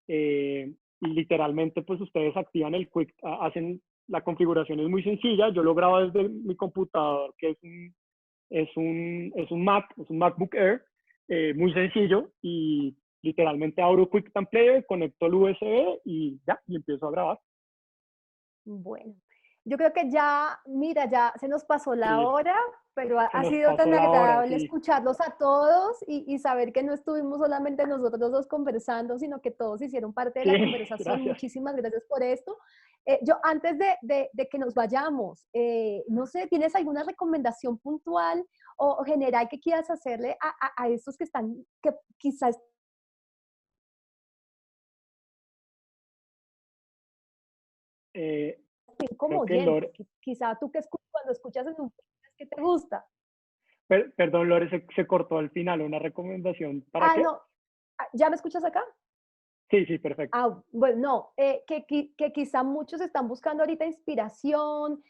Speaker 2: Y literalmente, pues ustedes activan hacen... La configuración es muy sencilla, yo lo grabo desde mi computador, que es es un MacBook Air, muy sencillo, y literalmente abro QuickTime Player, conecto el USB y ya, y empiezo a grabar.
Speaker 1: Bueno, yo creo que ya, mira, ya se nos pasó la
Speaker 2: Sí,
Speaker 1: hora, pero ha
Speaker 2: nos
Speaker 1: sido tan
Speaker 2: pasó la hora,
Speaker 1: agradable
Speaker 2: sí.
Speaker 1: escucharlos a todos y saber que no estuvimos solamente nosotros dos conversando, sino que todos hicieron parte de la
Speaker 2: Sí,
Speaker 1: conversación.
Speaker 2: gracias.
Speaker 1: Muchísimas gracias por esto. Yo, antes de que nos vayamos, no sé, ¿tienes alguna recomendación puntual o general que quieras hacerle a estos que están, que quizás como
Speaker 2: Creo que
Speaker 1: oyente?
Speaker 2: Lore,
Speaker 1: Quizá tú que cuando escuchas en un podcast que te gusta.
Speaker 2: perdón, Lore, se cortó al final. ¿Una recomendación para
Speaker 1: Ah,
Speaker 2: qué?
Speaker 1: no. ¿Ya me escuchas acá?
Speaker 2: Sí, sí, perfecto.
Speaker 1: Ah, bueno, no, que quizá muchos están buscando ahorita inspiración,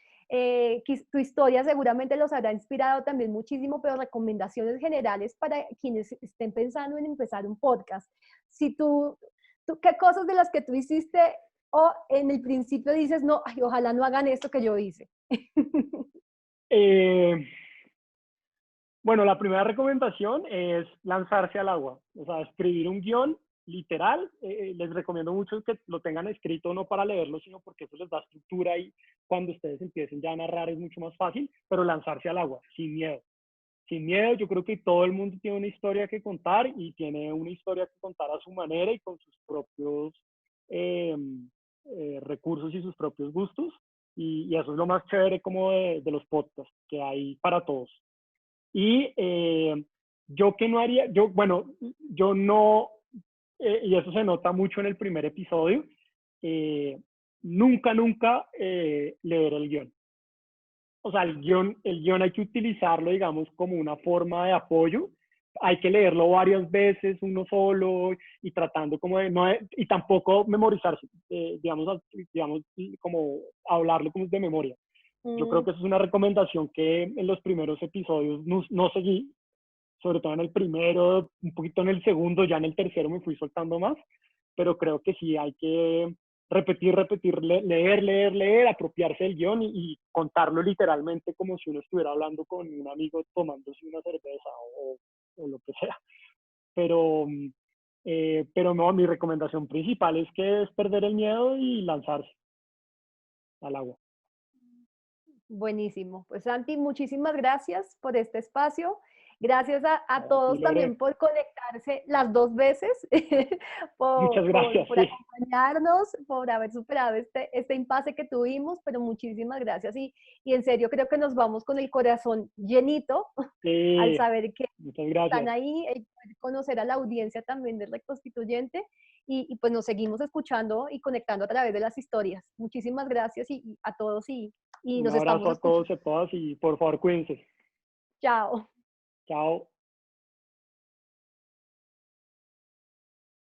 Speaker 1: tu historia seguramente los habrá inspirado también muchísimo, pero recomendaciones generales para quienes estén pensando en empezar un podcast. Si ¿qué cosas de las que tú hiciste o en el principio dices, no, ay, ojalá no hagan esto que yo hice?
Speaker 2: Eh, bueno, la primera recomendación es lanzarse al agua, o sea, escribir un guión literal. Les recomiendo mucho que lo tengan escrito, no para leerlo, sino porque eso les da estructura y cuando ustedes empiecen ya a narrar es mucho más fácil, pero lanzarse al agua, sin miedo. Sin miedo, yo creo que todo el mundo tiene una historia que contar y tiene una historia que contar a su manera y con sus propios eh, recursos y sus propios gustos. Y eso es lo más chévere como de los podcasts, que hay para todos. Y yo que no haría, bueno, yo no, y eso se nota mucho en el primer episodio, nunca leer el guión. O sea, el guión hay que utilizarlo, digamos, como una forma de apoyo. Hay que leerlo varias veces, uno solo, y tratando como de, no, y tampoco memorizarse, digamos, como hablarlo como de memoria. Yo creo que eso es una recomendación que en los primeros episodios no seguí, sobre todo en el primero, un poquito en el segundo, ya en el tercero me fui soltando más, pero creo que sí hay que repetir, leer, apropiarse del guión y contarlo literalmente como si uno estuviera hablando con un amigo tomándose una cerveza o lo que sea. Pero no, mi recomendación principal es que es perder el miedo y lanzarse al agua.
Speaker 1: Buenísimo. Pues Santi, muchísimas gracias por este espacio. Gracias a
Speaker 2: A ti,
Speaker 1: todos también
Speaker 2: Lore,
Speaker 1: por conectarse las dos veces,
Speaker 2: muchas gracias,
Speaker 1: por
Speaker 2: sí.
Speaker 1: acompañarnos, por haber superado este impasse que tuvimos, pero muchísimas gracias. Y en serio creo que nos vamos con el corazón llenito al
Speaker 2: Sí,
Speaker 1: saber que
Speaker 2: muchas
Speaker 1: están
Speaker 2: gracias.
Speaker 1: ahí, conocer a la audiencia también del Reconstituyente y pues nos seguimos escuchando y conectando a través de las historias. Muchísimas gracias y a todos y
Speaker 2: Un
Speaker 1: nos estamos
Speaker 2: abrazo a todos
Speaker 1: escuchando.
Speaker 2: y a todas y por favor cuídense.
Speaker 1: Chao.
Speaker 2: Chao.